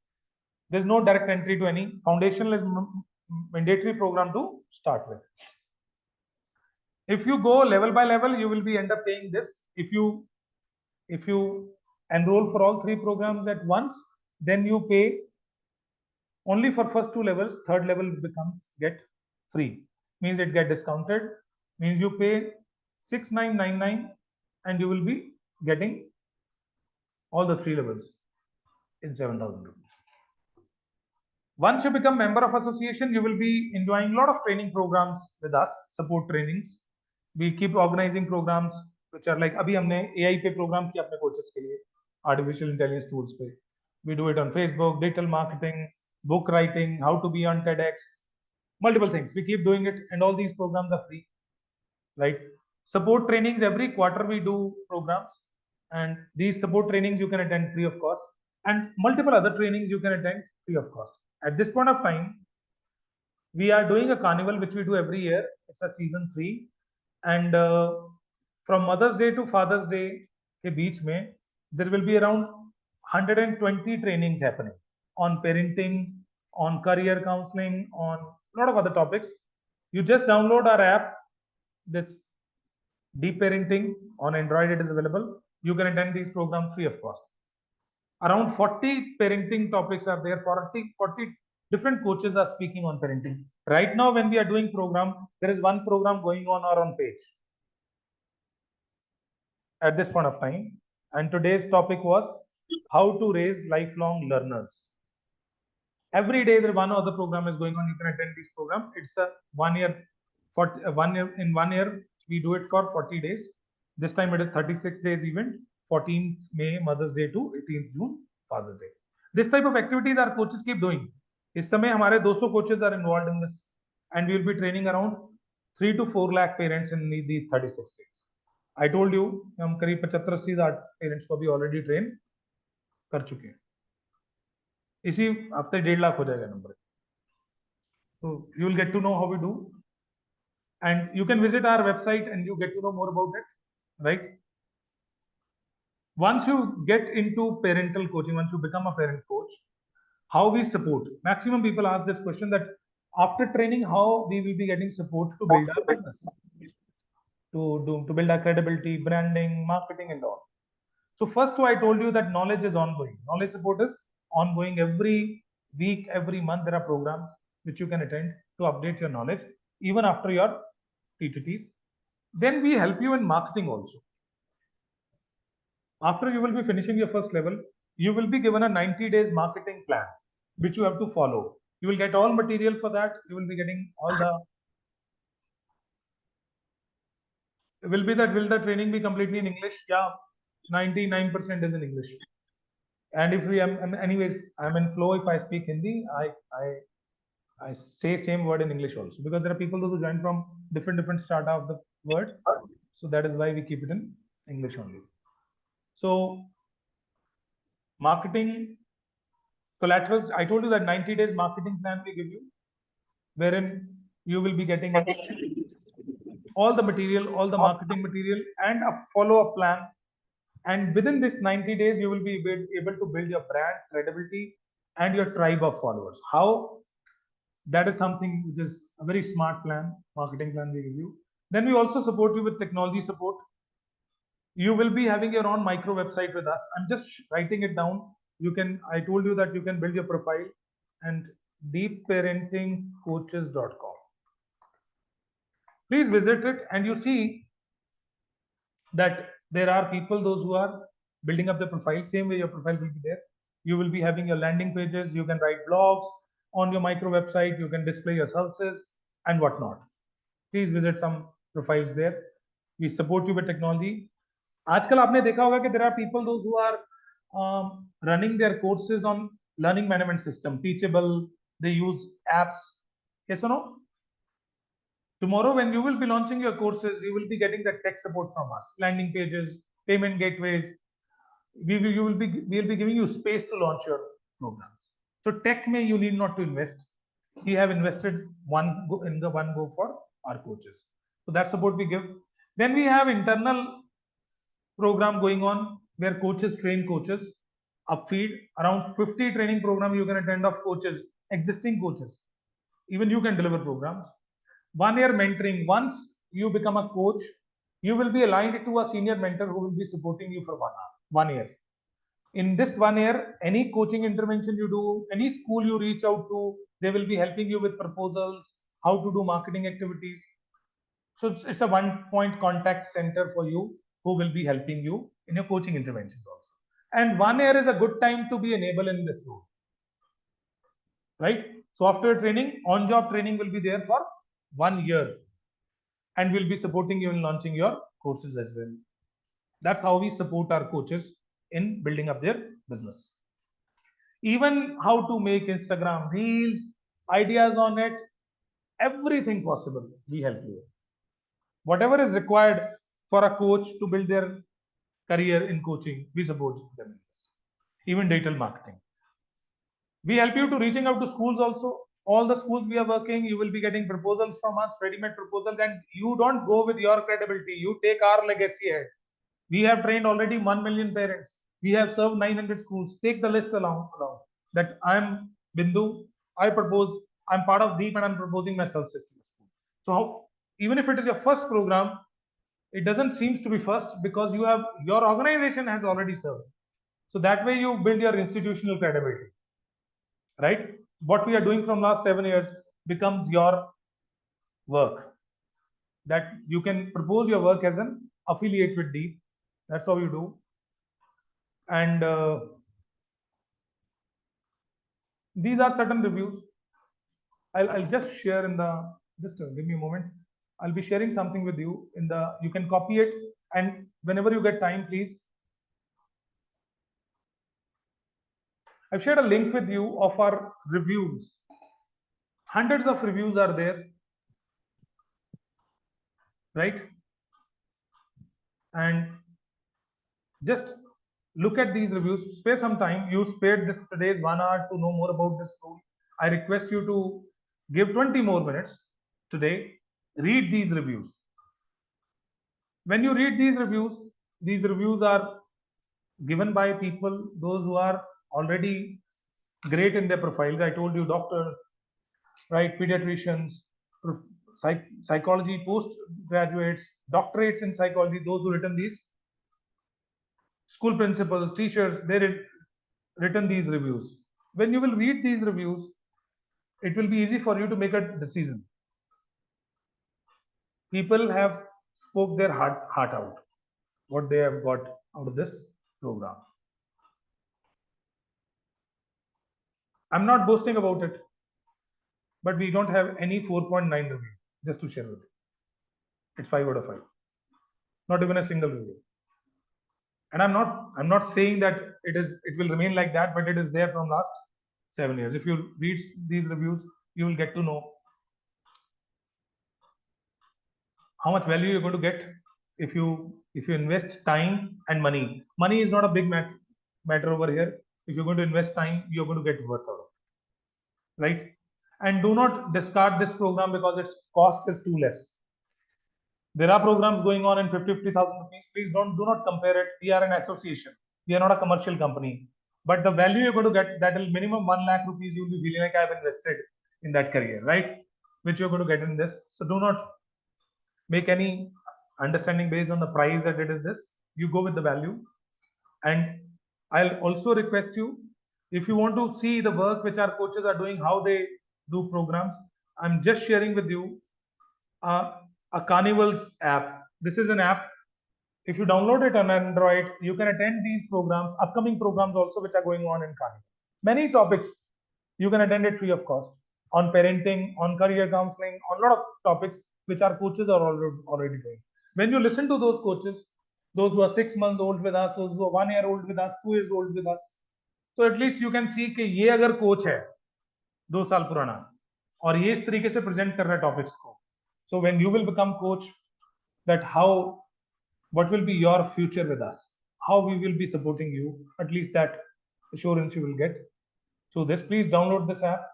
There's no direct entry to any. Foundational is mandatory program to start with. If you go level by level, you will be end up paying this. If you enroll for all 3 programs at once, then you pay only for first 2 levels. Third level becomes get free, means it get discounted, means you pay 6,999 and you will be getting all the 3 levels in 7,000 rupees. Once you become member of association, you will be enjoying a lot of training programs with us, support trainings. We keep organizing programs which are like abhi humne AI pe program kiya apne coaches ke liye, artificial intelligence tools pe. We do it on Facebook, digital marketing, book writing, how to be on TEDx, multiple things. We keep doing it, and all these programs are free, right? Support trainings, every quarter we do programs, and these support trainings you can attend free of cost. and multiple other trainings you can attend free of cost. At this point of time, we are doing a carnival which we do every year. It's a season 3, and from Mother's Day to Father's Day के बीच में there will be around 120 trainings happening on parenting, on career counseling, on a lot of other topics. You just download our app, this Deep Parenting on Android. It is available. You can attend these programs free of cost. Around 40 parenting topics are there. 40 different coaches are speaking on parenting. Right now, when we are doing program, there is one program going on our own page at this point of time. And today's topic was how to raise lifelong learners. Every day, there one other program is going on. You can attend this program. It's a 1 year. In 1 year, we do it for 40 days. This time it is 36 days event. 14th May Mother's Day to 18th June Father's Day. This type of activities our coaches keep doing. इस समय हमारे 200 coaches are involved in this, and we will be training around 3 to 4 lakh parents in these 36 days. I told you हम करीब 75-80 हज़ार parents को भी already train कर चुके हैं. इसी हफ्ते 1.5 लाख हो जाएगा number. So you will get to know how we do, and you can visit our website and you get to know more about it, right? Once you get into parental coaching, once you become a parent coach, how we support. Maximum people ask this question that after training, how we will be getting support to build our business, to build our credibility, branding, marketing, and all. So first, I told you that knowledge is ongoing. Knowledge support is ongoing. Every week, every month, there are programs which you can attend to update your knowledge, even after your PTTs. Then we help you in marketing also. After you will be finishing your first level, you will be given a 90 days marketing plan, which you have to follow. You will get all material for that. You will be getting all the. Will the training be completely in English? Yeah, 99% is in English. And if we am, anyways, I'm in flow. If I speak Hindi, I say same word in English also, because there are people who join from different strata of the word. So that is why we keep it in English only. So marketing collaterals, I told you that 90 days marketing plan we give you, wherein you will be getting all the material, all the marketing material, and a follow-up plan. And within this 90 days, you will be able to build your brand, credibility, and your tribe of followers. How? That is something which is a very smart plan, marketing plan we give you. Then we also support you with technology support. You will be having your own micro website with us. I'm just writing it down. You can, I told you that you can build your profile, and deepparentingcoaches.com. Please visit it, and you see that there are people, those who are building up the profile. Same way your profile will be there. You will be having your landing pages. You can write blogs on your micro website. You can display your services and whatnot. Please visit some profiles there. We support you with technology. आजकल आपने देखा होगा कि there are people those who are running their courses on learning management system, Teachable. They use apps. Yes or no? Tomorrow, when you will be launching your courses, you will be getting that tech support from us, landing pages, payment gateways. We will be giving you space to launch your programs. So tech may you need not to invest. We have invested one go for our coaches. So that support we give. Then we have internal program going on where coaches train coaches. Upfeed, around 50 training program you can attend of coaches, existing coaches. Even you can deliver programs. 1 year mentoring. Once you become a coach, you will be aligned to a senior mentor who will be supporting you for 1 year. In this 1 year, any coaching intervention you do, any school you reach out to, they will be helping you with proposals, how to do marketing activities. So it's a one-point contact center for you who will be helping you in your coaching interventions also. And 1 year is a good time to be enabled in this role, right? So after training, on-job training will be there for 1 year, and we'll be supporting you in launching your courses as well. That's how we support our coaches in building up their business. Even how to make Instagram reels, ideas on it, everything possible, we help you. Whatever is required for a coach to build their career in coaching, we support them in this. even digital marketing. We help you to reaching out to schools also. All the schools we are working, you will be getting proposals from us, ready-made proposals, and you don't go with your credibility. You take our legacy ahead. We have trained already 1 million parents. We have served 900 schools. Take the list along. That I'm Bindu. I propose, I'm part of Deep and I'm proposing my self-system school. So even if it is your first program, it doesn't seem to be first because your organization has already served. So that way you build your institutional credibility. Right? What we are doing from last 7 years becomes your work. That you can propose your work as an affiliate with Deep. That's how you do. And these are certain reviews. I'll just share in the, just give me a moment. I'll be sharing something with you in the, you can copy it, and whenever you get time, please. I've shared a link with you of our reviews. Hundreds of reviews are there, right? And just look at these reviews, spare some time. You spared this today's 1 hour to know more about this tool. I request you to give 20 more minutes today. Read these reviews. When you read these reviews are given by people, those who are already great in their profiles. I told you, doctors, right, pediatricians, psychology postgraduates, doctorates in psychology, those who written these, school principals, teachers, they written these reviews. When you will read these reviews, it will be easy for you to make a decision. People have spoke their heart out, what they have got out of this program. I'm not boasting about it, but we don't have any 4.9 review, just to share with you. It's 5 out of 5. Not even a single review. And I'm not saying that it will remain like that, but it is there from last 7 years. If you read these reviews, you will get to know how much value you're going to get if you invest time and money. Money is not a big matter over here. If you're going to invest time, you're going to get worth out of it, right? And do not discard this program because its cost is too less. There are programs going on in 50,000 rupees. Please do not compare it. We are an association. We are not a commercial company. But the value you're going to get, that will minimum 1 lakh rupees, you'll be feeling like I've invested in that career, right? Which you're going to get in this. So do not make any understanding based on the price that it is this. You go with the value. And I'll also request you, if you want to see the work which our coaches are doing, how they do programs, I'm just sharing with you a Carnival's app. This is an app. If you download it on Android, you can attend these programs, upcoming programs also, which are going on in Carnival. Many topics, you can attend it free of cost, on parenting, on career counseling, on a lot of topics which our coaches are already doing. When you listen to those coaches, those who are 6 months old with us, those who are 1 year old with us, 2 years old with us, so at least you can see कि ये अगर coach है 2 साल पुराना और ये इस तरीके से प्रेजेंट कर रहा है टॉपिक्स को, so when you will become coach, that what will be your future with us, how we will be supporting you, at least that assurance you will get. So this, please download this app,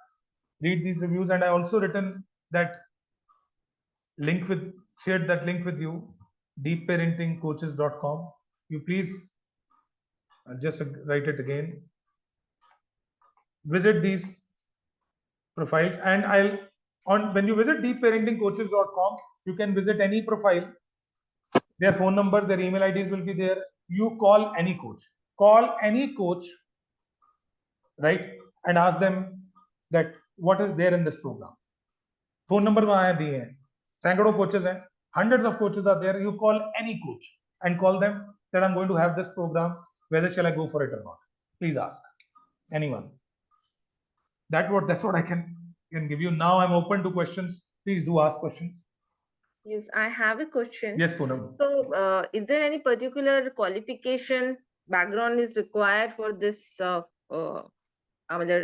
read these reviews, and I also written that link shared that link with you, deepparentingcoaches.com. You please just write it again, visit these profiles, and when you visit deepparentingcoaches.com, you can visit any profile. Their phone numbers, their email IDs will be there. You call any coach, right, and ask them that what is there in this program. Phone number वहां दिए हैं, सैकड़ों coaches हैं, hundreds of coaches are there. You call any coach and call them that I'm going to have this program, whether shall I go for it or not. Please ask anyone. That's what I can give you. Now I'm open to questions. Please do ask questions. Yes, I have a question. Yes, Poonam. So, is there any particular qualification background is required for this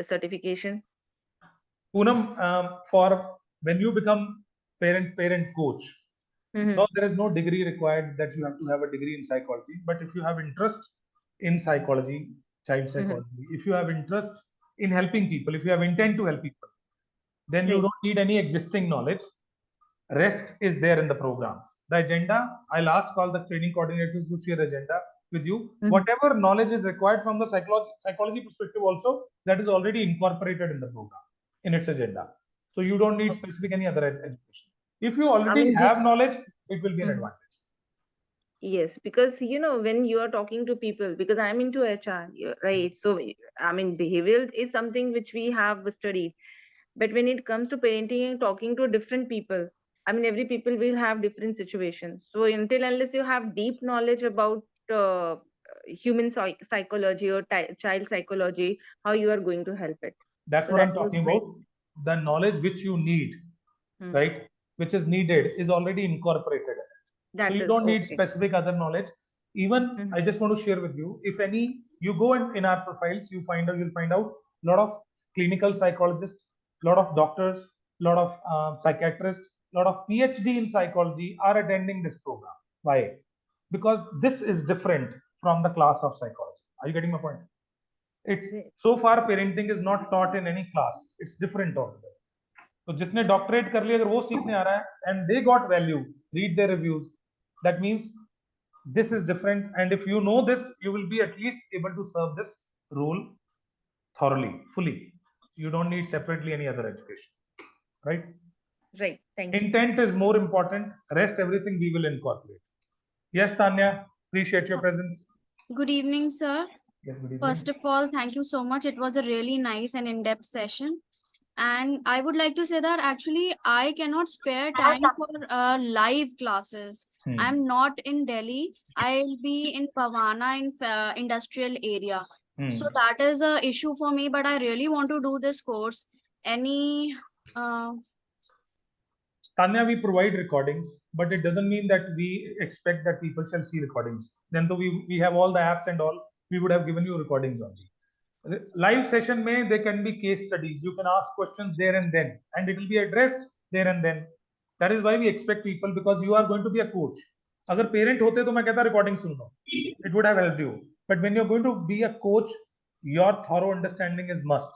certification? Poonam, for when you become parent coach, no, there is no degree required that you have to have a degree in psychology. But if you have interest in psychology, child psychology. If you have interest in helping people, if you have intent to help people, then you Right. don't need any existing knowledge. Rest is there in the program. The agenda, I'll ask all the training coordinators to share agenda with you. Whatever knowledge is required from the psychology perspective also, that is already incorporated in the program, in its agenda. So you don't need specific any other education. If you already have knowledge, it will be an advantage. Yes, because when you are talking to people, because I'm into HR, right? So I mean, behavioral is something which we have studied, but when it comes to parenting and talking to different people, I mean, every people will have different situations. So until unless you have deep knowledge about human psychology or child psychology, how you are going to help it? That's So what I'm that was talking about. The knowledge which you need, right, which is needed, is already incorporated. So you don't need specific other knowledge. Even I just want to share with you, if any, you go in our profiles, you'll find out a lot of clinical psychologists, a lot of doctors, a lot of psychiatrists, a lot of PhD in psychology are attending this program. Why? Because this is different from the class of psychology. Are you getting my point? It's so far parenting is not taught in any class. It's different altogether. तो जिसने doctorate कर लिया अगर वो सीखने आ रहा है and they got value, read their reviews, that means this is different, and if you know this, you will be at least able to serve this role thoroughly, fully. You don't need separately any other education, right? Right. Thank you. Intent is more important. Rest everything we will incorporate. Yes, Tanya, appreciate your presence. Good evening, sir. Yes, good evening. First of all, thank you so much. It was a really nice and in-depth session. And I would like to say that actually I cannot spare time for live classes. I'm not in Delhi. I'll be in Pavana in industrial area. So that is a issue for me, but I really want to do this course. Any Tanya, we provide recordings, but it doesn't mean that we expect that people shall see recordings. Then though we have all the apps and all, we would have given you recordings only. Live session mein, there can be case studies. You can ask questions there and then, and it will be addressed there and then. That is why we expect people, because you are going to be a coach. अगर parent होते तो मैं कहता recording soon low. It would have helped you. But when you're going to be a coach, your thorough understanding is must.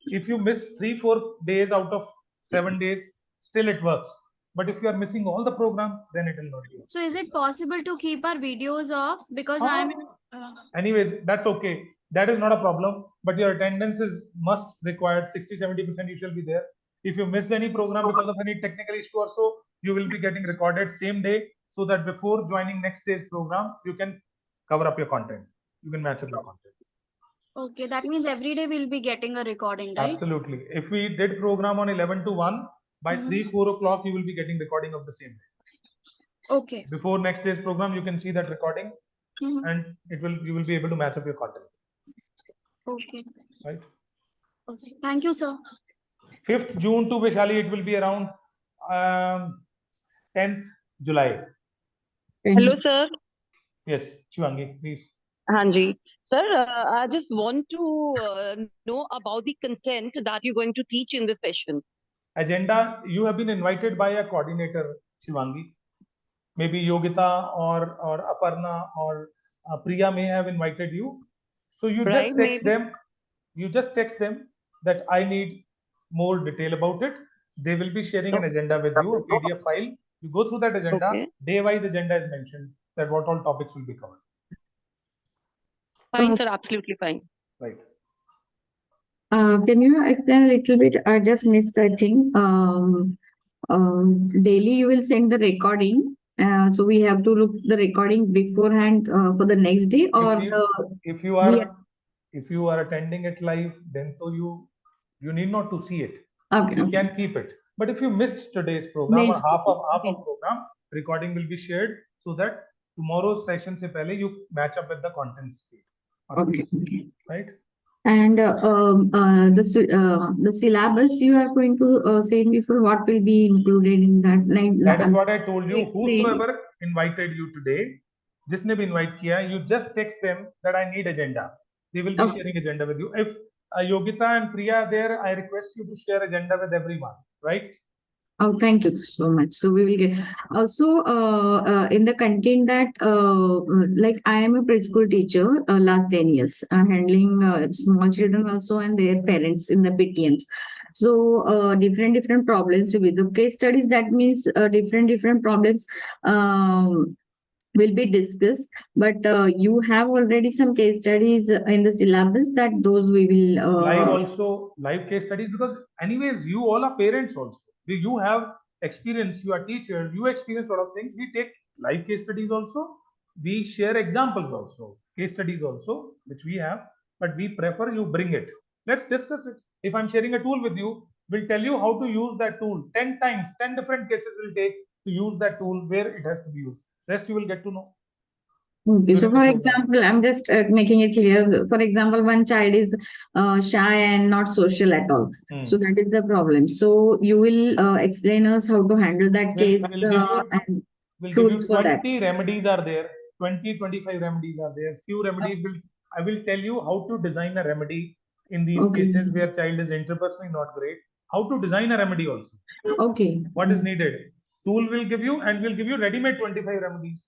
If you miss 3-4 days out of 7 days, still it works. But if you are missing all the programs, then it will not be. So is it possible to keep our videos off? Because I'm anyways, that's okay. That is not a problem, but your attendance is must required. 60-70% you shall be there. If you missed any program because of any technical issue or so, you will be getting recorded same day, so that before joining next day's program, you can cover up your content. You can match up your content. Okay, that means every day we'll be getting a recording, right? Absolutely. If we did program on 11 to 1, by 3-4 o'clock, you will be getting recording of the same day. Okay. Before next day's program, you can see that recording, and you will be able to match up your content. Okay. Right. Okay. Thank you, sir. 5th June to Vaishali, it will be around 10th July. Hello, sir. Yes, Shivangi, please. Hanji. Sir, I just want to know about the content that you're going to teach in this session. Agenda, you have been invited by a coordinator, Shivangi. Maybe Yogita or Aparna or Priya may have invited you. So you just text them. You just text them that I need more detail about it. They will be sharing an agenda with you, a PDF file. You go through that agenda. Day-wise agenda is mentioned, that what all topics will be covered. Fine, sir. Absolutely fine. Right. Can you explain a little bit? I just missed the thing. Daily you will send the recording. So we have to look the recording beforehand for the next day, or if you are attending it live, then so you need not to see it. Okay, you can keep it. But if you missed today's program or half of program, recording will be shared so that tomorrow's session se pehle you match up with the content speed. Okay. Right. And the syllabus you are going to say before, what will be included in that? That is what I told you. Whosoever invited you today, jisne bhi invite kiya, you just text them that I need agenda. They will be sharing agenda with you. If Yogita and Priya are there, I request you to share agenda with everyone, right? Oh, thank you so much. So we will get also in the content that like I am a preschool teacher last 10 years, handling small children also and their parents in the PTMs. So different problems with the case studies. That means different problems will be discussed. But you have already some case studies in the syllabus that those we will Live also, live case studies, because anyways, you all are parents also. You have experience, you are teachers, you experience a lot of things. We take live case studies also. We share examples also, case studies also, which we have, but we prefer you bring it. Let's discuss it. If I'm sharing a tool with you, we'll tell you how to use that tool 10 times, 10 different cases will take to use that tool where it has to be used. Rest you will get to know. Okay, so during the for program. example, I'm just making it clear. For example, one child is shy and not social at all. So that is the problem. So you will explain us how to handle that case We'll give you, and we'll give you tools for that. 20 remedies are there. 20, 25 remedies are there. Few remedies will, I will tell you how to design a remedy in these Okay. cases where child is interpersonally not great. How to design a remedy also. Okay. What is needed. Tool will give you, and we'll give you ready-made 25 remedies.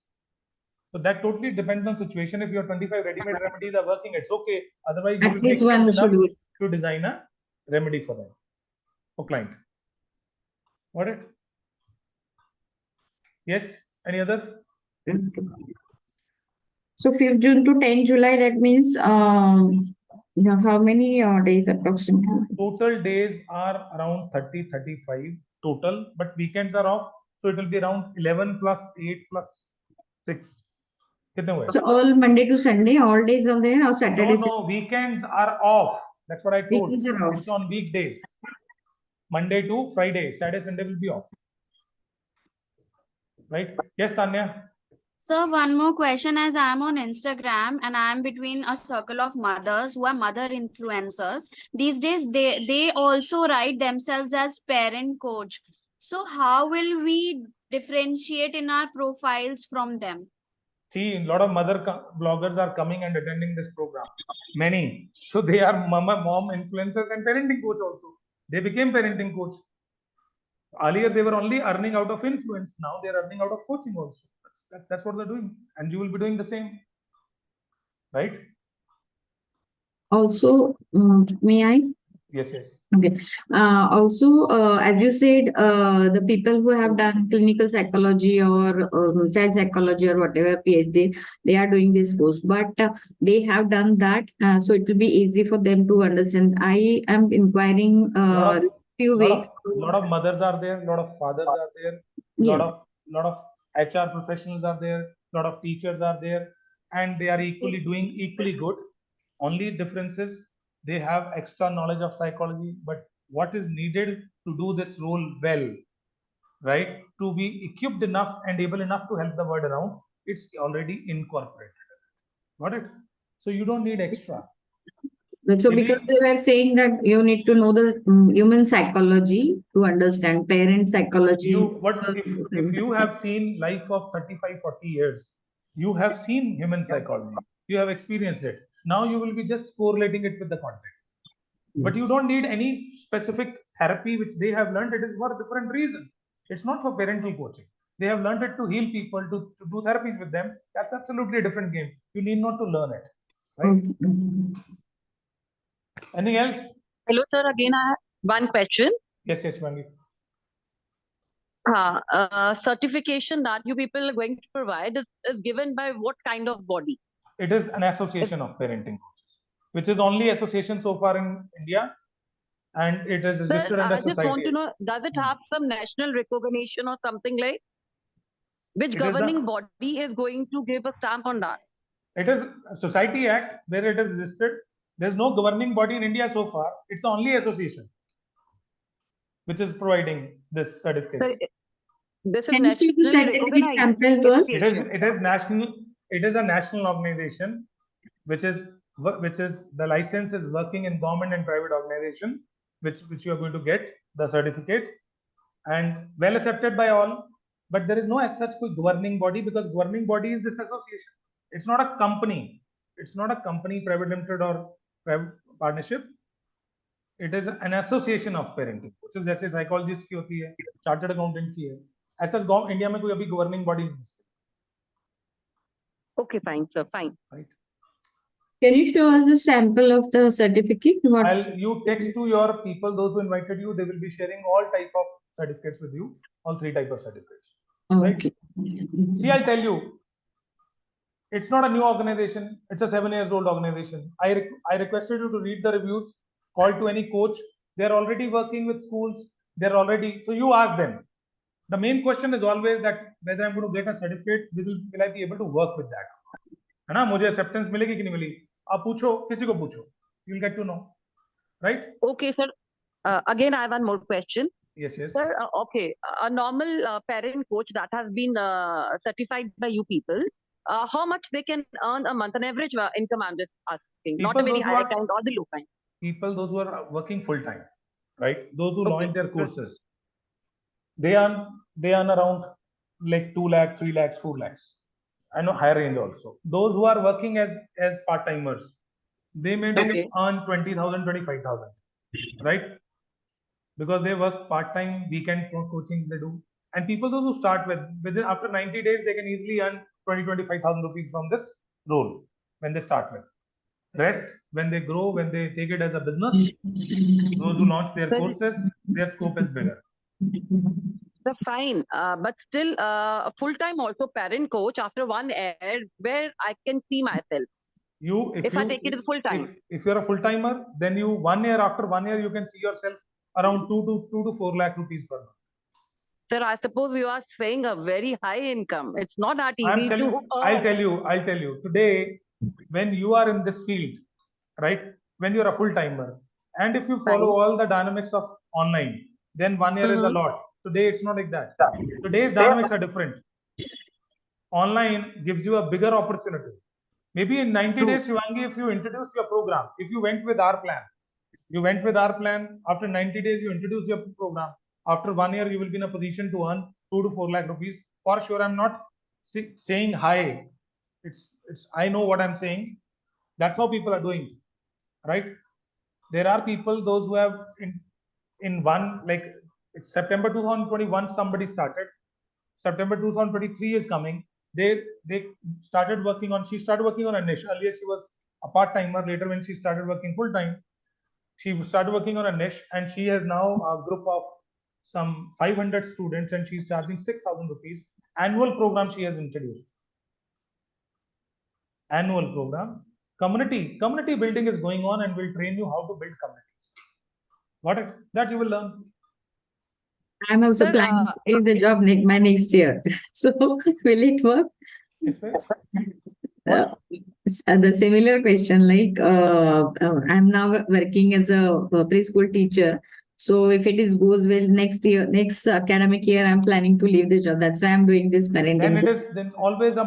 So that totally depends on situation. If your 25 ready-made remedies are working, it's okay. Otherwise, you At will least make one enough should be. to design a remedy for them, for client. Got it? Yes. Any other? So 5th June to 10 July, that means how many days approximately? Total days are around 30, 35 total, but weekends are off. So it will be around 11 plus 8 plus 6. कितने हुए? So all Monday to Sunday, all days are there, or Saturday? No, weekends are off. That's what I told. Weekends are off. It's on weekdays. Monday to Friday. Saturday, Sunday will be off. Right? Yes, Tanya? So one more question, as I'm on Instagram and I'm between a circle of mothers who are mother influencers. These days, they also write themselves as parent coach. So how will we differentiate in our profiles from them? See, a lot of mother bloggers are coming and attending this program. Many. So they are mom influencers and parenting coach also. They became parenting coach. Earlier, they were only earning out of influence. Now they're earning out of coaching also. That's what they're doing. And you will be doing the same. Right? Also, may I? Yes, yes. Okay. Also, as you said, the people who have done clinical psychology or child psychology or whatever PhD, they are doing this course, but they have done that, so it will be easy for them to understand. I am inquiring few weeks. Lot of mothers are there, lot of fathers are there, Yes. lot of HR professionals are there, lot of teachers are there, and they are equally doing equally good. Only difference is they have extra knowledge of psychology, but what is needed to do this role well, right? To be equipped enough and able enough to help the world around, it's already incorporated. Got it? So you don't need extra. So because they were saying that you need to know the human psychology to understand parent psychology. If you have seen life of 35, 40 years, you have seen human psychology, you have experienced it. Now you will be just correlating it with the content. But you don't need any specific therapy which they have learned. It is for a different reason. It's not for parental coaching. They have learned it to heal people, to do therapies with them. That's absolutely a different game. You need not to learn it. Right? Anything else? Hello, sir. Again, I have one question. Yes, Mangi. Certification that you people are going to provide is given by what kind of body? It is an association of parenting coaches, which is only association so far in India, and it is registered under society. I just want to know, does it have some national recognition or something like? Which governing body is going to give a stamp on that? It is Society Act where it is registered. There's no governing body in India so far. It's the only association which is providing this certification. This is nationally recognized. It is national. It is a national organization, which is the license is working in government and private organization, which you are going to get the certificate, and well accepted by all. But there is no as such governing body, because governing body is this association. It's not a company. It's not a company, private limited or private partnership. It is an association of parenting coaches, जैसे psychologist की होती है, chartered accountant की है, ऐसा India में कोई अभी governing body नहीं है. Okay, fine, sir, fine. Right? Can you show us a sample of the certificate? What? You text to your people, those who invited you, they will be sharing all type of certificates with you, all 3 type of certificates. Okay. See, I'll tell you, it's not a new organization. It's a 7 years old organization. I requested you to read the reviews, call to any coach. They're already working with schools. They're already, so you ask them. The main question is always that whether I'm going to get a certificate, will I be able to work with that? है ना, मुझे acceptance मिलेगी कि नहीं मिलेगी? आप पूछो, किसी को पूछो. You'll get to know, right? Okay, sir. Again, I have one more question. Yes, yes. Sir, okay, a normal parent coach that has been certified by you people, how much they can earn a month, an average income, I'm just asking, not a People, very those who high are- kind or the low kind. People, those who are working full time, right? Those who Okay. launch their courses, they earn around like 2 lakh, 3 lakhs, 4 lakhs. I know higher range also. Those who are working as part timers, they may Okay. earn 20,000, 25,000, right? Because they work part time, weekend coachings they do. And people those who start within after 90 days, they can easily earn 25,000 rupees from this role when they start with. Rest, when they grow, when they take it as a business, those who launch their Sir- courses, their scope is bigger. So fine, but still full-time also parent coach after 1 year where I can see myself. If I take it as full-time. If you're a full timer, then you 1 year, after 1 year, you can see yourself around 2 to 4 lakh rupees per month. Sir, I suppose you are saying a very high income. It's not that I'm easy telling, to I'll tell you today, when you are in this field, right? When you're a full timer, and if you follow all the dynamics of online, then 1 year is a lot. Today it's not like that. Today's dynamics are different. Online gives you a bigger opportunity. Maybe in 90 True. days, Shivangi, if you introduce your program, if you went with our plan, after 90 days, you introduce your program. After 1 year, you will be in a position to earn 2 to 4 lakh rupees. For sure, I'm not saying high. I know what I'm saying. That's how people are doing, right? There are people, those who have in one, like September 2021, somebody started. September 2023 is coming. They started working on, she started working on a niche. Earlier, she was a part-timer. Later, when she started working full-time, she started working on a niche, and she has now a group of some 500 students, and she's charging 6,000 rupees. Annual program she has introduced. Annual program. Community building is going on, and we'll train you how to build communities. Got it? That you will learn. I'm also Sir, planning to take the job my next year. So will it work? Yes, please. The similar question, like I'm now working as a preschool teacher. So if it is goes well next year, next academic year, I'm planning to leave the job. That's why I'm doing this Then parenting. there's always a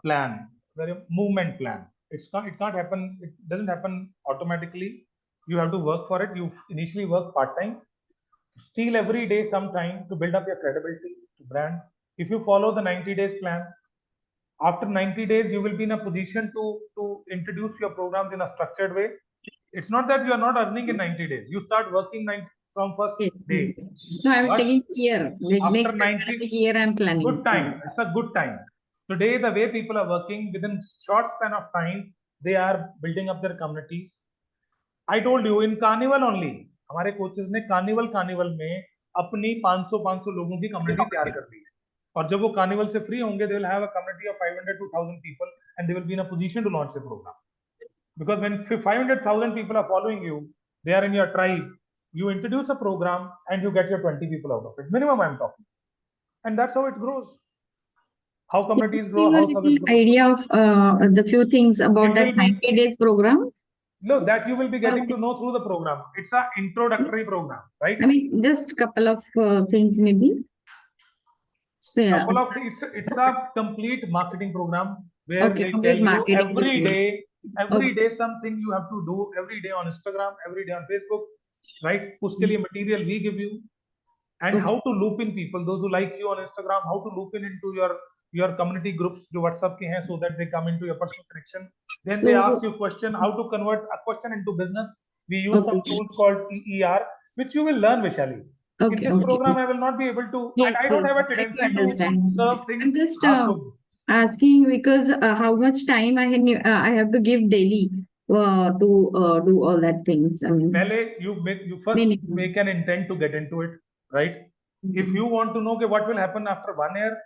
plan, very movement plan. It can't happen. It doesn't happen automatically. You have to work for it. You initially work part time. Steal every day some time to build up your credibility to brand. If you follow the 90 days plan, after 90 days, you will be in a position to introduce your programs in a structured way. It's not that you are not earning in 90 days. You start working from first day. So I'm But taking year. Like after next 90 academic year, I'm planning. Good time. It's a good time. Today, the way people are working within short span of time, they are building up their communities. I told you in Carnival only, हमारे coaches ने Carnival में अपनी 500 लोगों की community तैयार कर दी है. और जब वो Carnival से free होंगे, they will have a community of 500 to 1,000 people, and they will be in a position to launch the program. Because when 500,000 people are following you, they are in your tribe. You introduce a program and you get your 20 people out of it. Minimum, I'm talking. And that's how it grows. How communities grow, how service grows. Idea of the few things about It that will be- 90 days program. No, that you will be getting to know through the program. It's an introductory program, right? I mean, just couple of things maybe. So yeah. It's a complete marketing program where Okay, they complete tell you marketing every program. day, day something you have to do every day on Instagram, every day on Facebook, right? उसके लिए material we give you, and Okay. how to loop in people, those who like you on Instagram, how to loop in into your community groups जो WhatsApp के हैं, so that they come into your personal connection. Then they So- ask you question, how to convert a question into business. We use some Okay. tools called EER, which you will learn, Vishali. In Okay, this okay. program, I will not be able to, and Yes, I don't sir. have a I do tendency to understand. serve I'm things just half-cooked. asking because how much time I have to give daily to do all that things. I mean, Pehle, you first minimum. make an intent to get into it, right? If you want to know okay, what will happen after 1 year,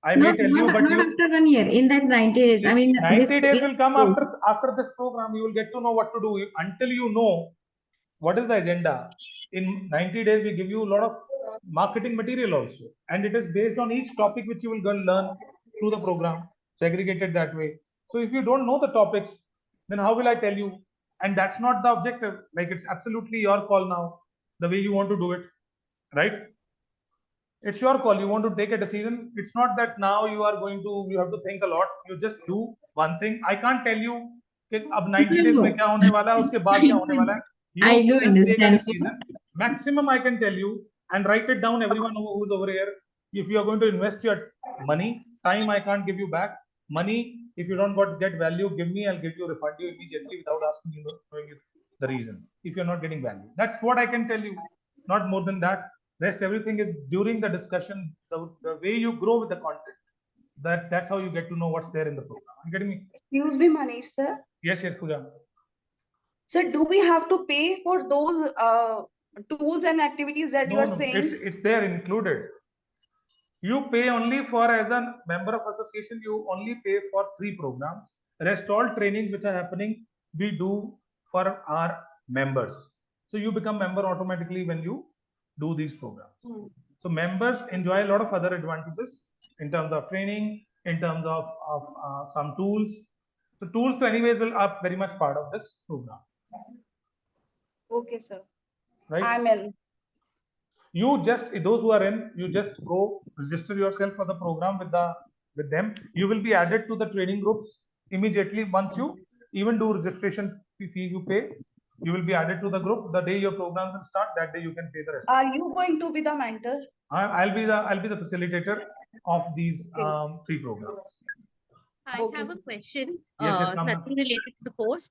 I may tell you, but not you after 1 year. In that 90 days, I mean, 90 days will come Oh, after this program. You will get to know what to do. Until you know what is the agenda. In 90 days, we give you a lot of marketing material also, and it is based on each topic which you will go and learn through the program, segregated that way. So if you don't know the topics, then how will I tell you? And that's not the objective. Like, it's absolutely your call now, the way you want to do it, right? It's your call. You want to take a decision. It's not that now you have to think a lot. You just do one thing. I can't tell you कि अब 90 days में क्या होने वाला है, उसके बाद क्या होने वाला है. You I do just take a understand. decision. Maximum I can tell you, and write it down, everyone who's over here. If you are going to invest your money, time I can't give you back. Money, if you don't get value, give me, I'll give you, refund you immediately without asking you, knowing the reason. If you're not getting value, that's what I can tell you. Not more than that. Rest everything is during the discussion, the way you grow with the content. That's how you get to know what's there in the program. Are you getting me? Excuse me, Manish sir. Yes, Pooja. Sir, do we have to pay for those tools and activities that you are saying? It's there included. You pay only for, as a member of association, you only pay for 3 programs. Rest all trainings which are happening, we do for our members. So you become member automatically when you do these programs. So members enjoy a lot of other advantages in terms of training, in terms of some tools. So tools, anyways, will are very much part of this program. Okay, sir. Right? I'm in. Those who are in, you just go register yourself for the program with them. You will be added to the training groups immediately. Once you even do registration fee you pay, you will be added to the group. The day your program will start, that day you can pay the rest. Are you going to be the mentor? I'll be the facilitator of these 3 programs. I have a question, Yes, Namna. nothing related to the course.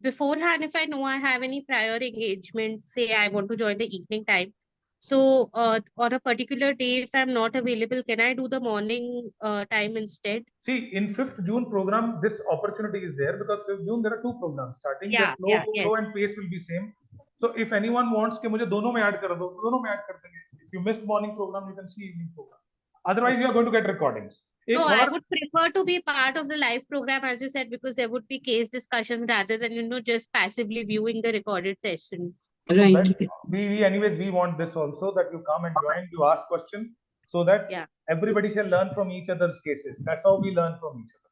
Beforehand, if I know I have any prior engagements, say I want to join the evening time. So on a particular day, if I'm not available, can I do the morning time instead? See, in 5th June program, this opportunity is there because 5th June there are 2 programs starting. Yeah, the yes. flow and pace will be same. So if anyone wants कि मुझे दोनों में add कर दो, दोनों में add कर देंगे. If you missed morning program, you can see evening program. Otherwise, you are going to get recordings. No, I would prefer to be part of the live program, as you said, because there would be case discussions rather than, just passively viewing the recorded sessions. Right. We want this also, that you come and join, you ask question, so that everybody shall learn from each other's cases. That's how we learn from each other,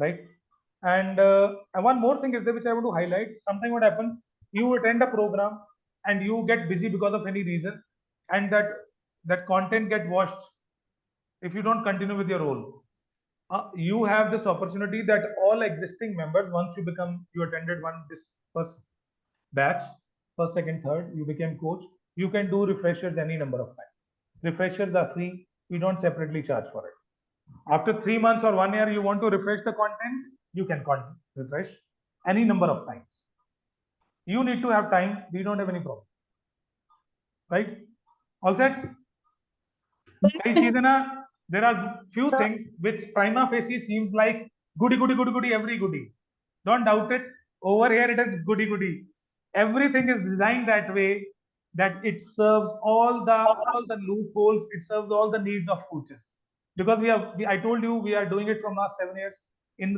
right? And one more thing is there which I want to highlight. Sometimes what happens, you attend a program and you get busy because of any reason, and that content get washed if you don't continue with your role. You have this opportunity that all existing members, once you attended this first batch, first, second, third, you became coach, you can do refreshers any number of times. Refreshers are free. We don't separately charge for it. After 3 months or 1 year, you want to refresh the content, you can refresh any number of times. You need to have time. We don't have any problem. Right? All set? There are few things which prima facie seems like goody, every goody. Don't doubt it. Over here, it is goody. Everything is designed that way that it serves all the loopholes. It serves all the needs of coaches. Because I told you, we are doing it from last 7 years.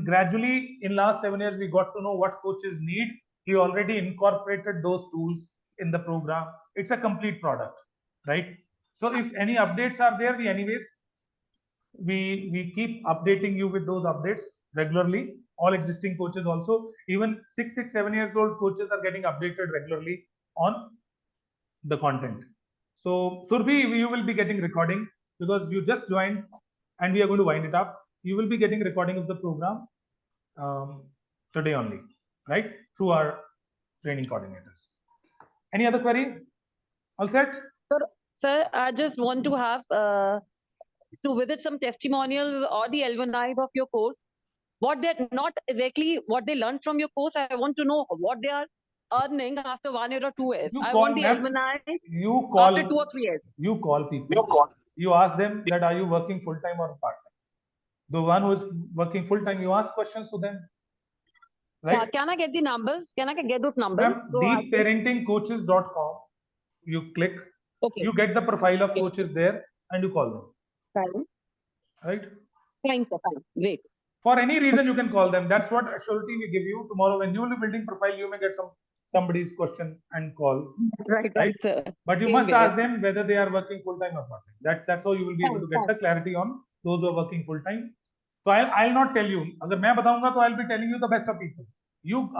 Gradually, in last 7 years, we got to know what coaches need. We already incorporated those tools in the program. It's a complete product, right? So if any updates are there, we keep updating you with those updates regularly. All existing coaches also, even 6, 7 years old coaches are getting updated regularly on the content. So Surbhi, you will be getting recording because you just joined and we are going to wind it up. You will be getting recording of the program today only, right? Through our training coordinators. Any other query? All set? Sir, I just want to have to visit some testimonials or the alumni of your course. What they're not exactly what they learned from your course. I want to know what they are earning after 1 year or 2 years. You I call want the them, alumni you call, after 2 or 3 years. you call people. You ask them that are you working full time or part time. The one who is working full time, you ask questions to them. Right? Can I get the numbers? Can I get those numbers? Ma'am, deepparentingcoaches.com. You click, Okay. you get the profile of coaches there, and you call them. Fine. Right? Fine, sir. Fine. Great. For any reason, you can call them. That's what surety we give you. Tomorrow, when you will be building profile, you may get somebody's question and call. Right, sir. But you Same must here. ask them whether they are working full time or part time. That's how you will be able to get the clarity on those who are working full time. So I'll not tell you. अगर मैं बताऊंगा तो I'll be telling you the best of people.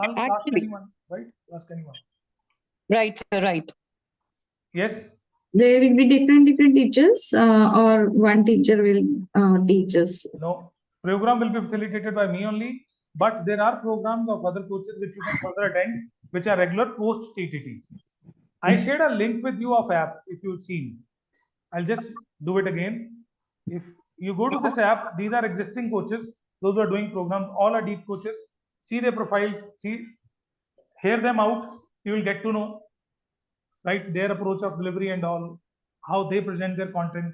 I'll ask anyone, right? Ask anyone. Right, right. Yes. There will be different teachers, or one teacher will teach us. No, program will be facilitated by me only. But there are programs of other coaches which you can further attend, which are regular post TTTs. I shared a link with you of app if you've seen. I'll just do it again. If you go to this app, these are existing coaches, those who are doing programs, all are deep coaches. See their profiles, hear them out, you will get to know, right, their approach of delivery and all, how they present their content.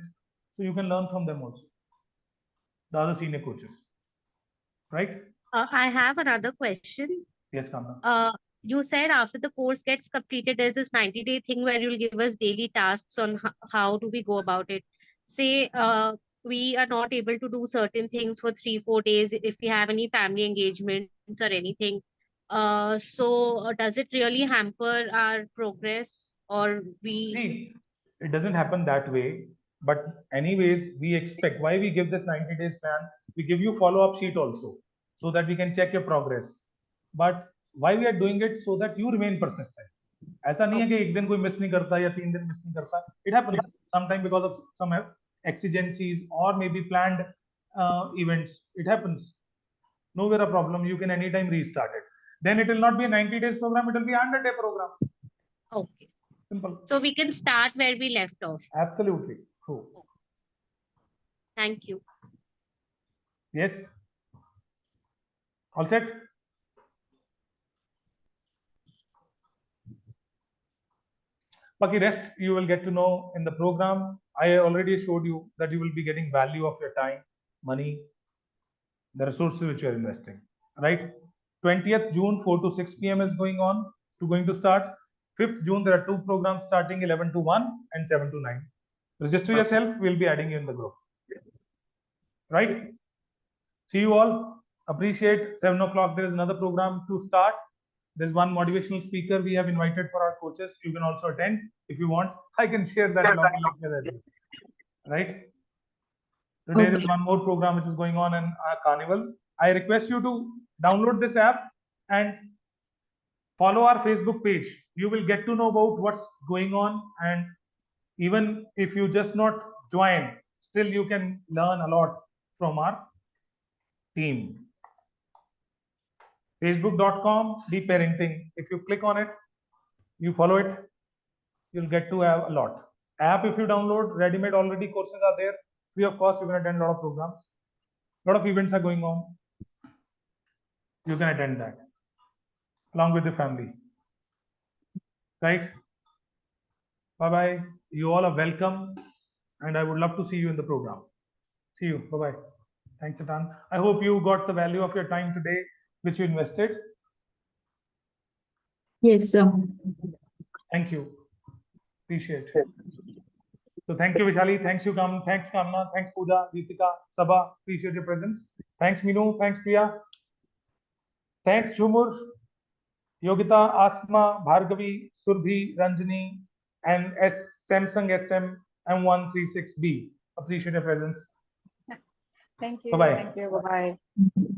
So you can learn from them also, the other senior coaches, right? I have another question. Yes, Kamna. You said after the course gets completed, there's this 90-day thing where you'll give us daily tasks on how do we go about it. Say we are not able to do certain things for 3-4 days if we have any family engagements or anything. So does it really hamper our progress, or we? See, it doesn't happen that way. But anyways, we expect, why we give this 90 days plan, we give you follow-up sheet also, so that we can check your progress. But why we are doing it? So that you remain persistent. ऐसा नहीं है कि एक दिन कोई miss नहीं करता या 3 दिन miss नहीं करता. It happens sometimes because of some exigencies or maybe planned events. It happens. Nowhere a problem. You can anytime restart it. Then it will not be a 90 days program. It will be a 100-day program. Okay. Simple. So we can start where we left off. Absolutely. True. Thank you. Yes. All set? Baki rest you will get to know in the program. I already showed you that you will be getting value of your time, money, the resources which you are investing. Right? 20th June 4 to 6 p.m. is going to start. 5th June there are 2 programs starting 11 to 1 and 7 to 9. Register yourself. We'll be adding you in the group. Right? See you all. Appreciate 7 o'clock. There is another program to start. There's one motivational speaker we have invited for our coaches. You can also attend if you want. I can share that link as well. Right? Today there is one more program which is going on in our carnival. I request you to download this app and follow our Facebook page. You will get to know about what's going on, and even if you just not join, still you can learn a lot from our team. Facebook.com Deep Parenting. If you click on it, you follow it, you'll get to have a lot. App, if you download, ready-made already courses are there. Free of cost, you can attend a lot of programs. A lot of events are going on. You can attend that along with the family. Right? Bye-bye. You all are welcome. And I would love to see you in the program. See you. Bye-bye. Thanks a ton. I hope you got the value of your time today, which you invested. Yes, sir. Thank you. Appreciate it. So thank you, Vishali. Thanks you, thanks Kamna. Thanks Pooja, Deepika, Sabha. Appreciate your presence. Thanks Minu. Thanks Priya. Thanks Jumur, Yogita, Asma, Bhargavi, Surbhi, Ranjani, and Samsung SM M136B. Appreciate your presence. Thank you. Bye-bye. Thank you. Bye-bye.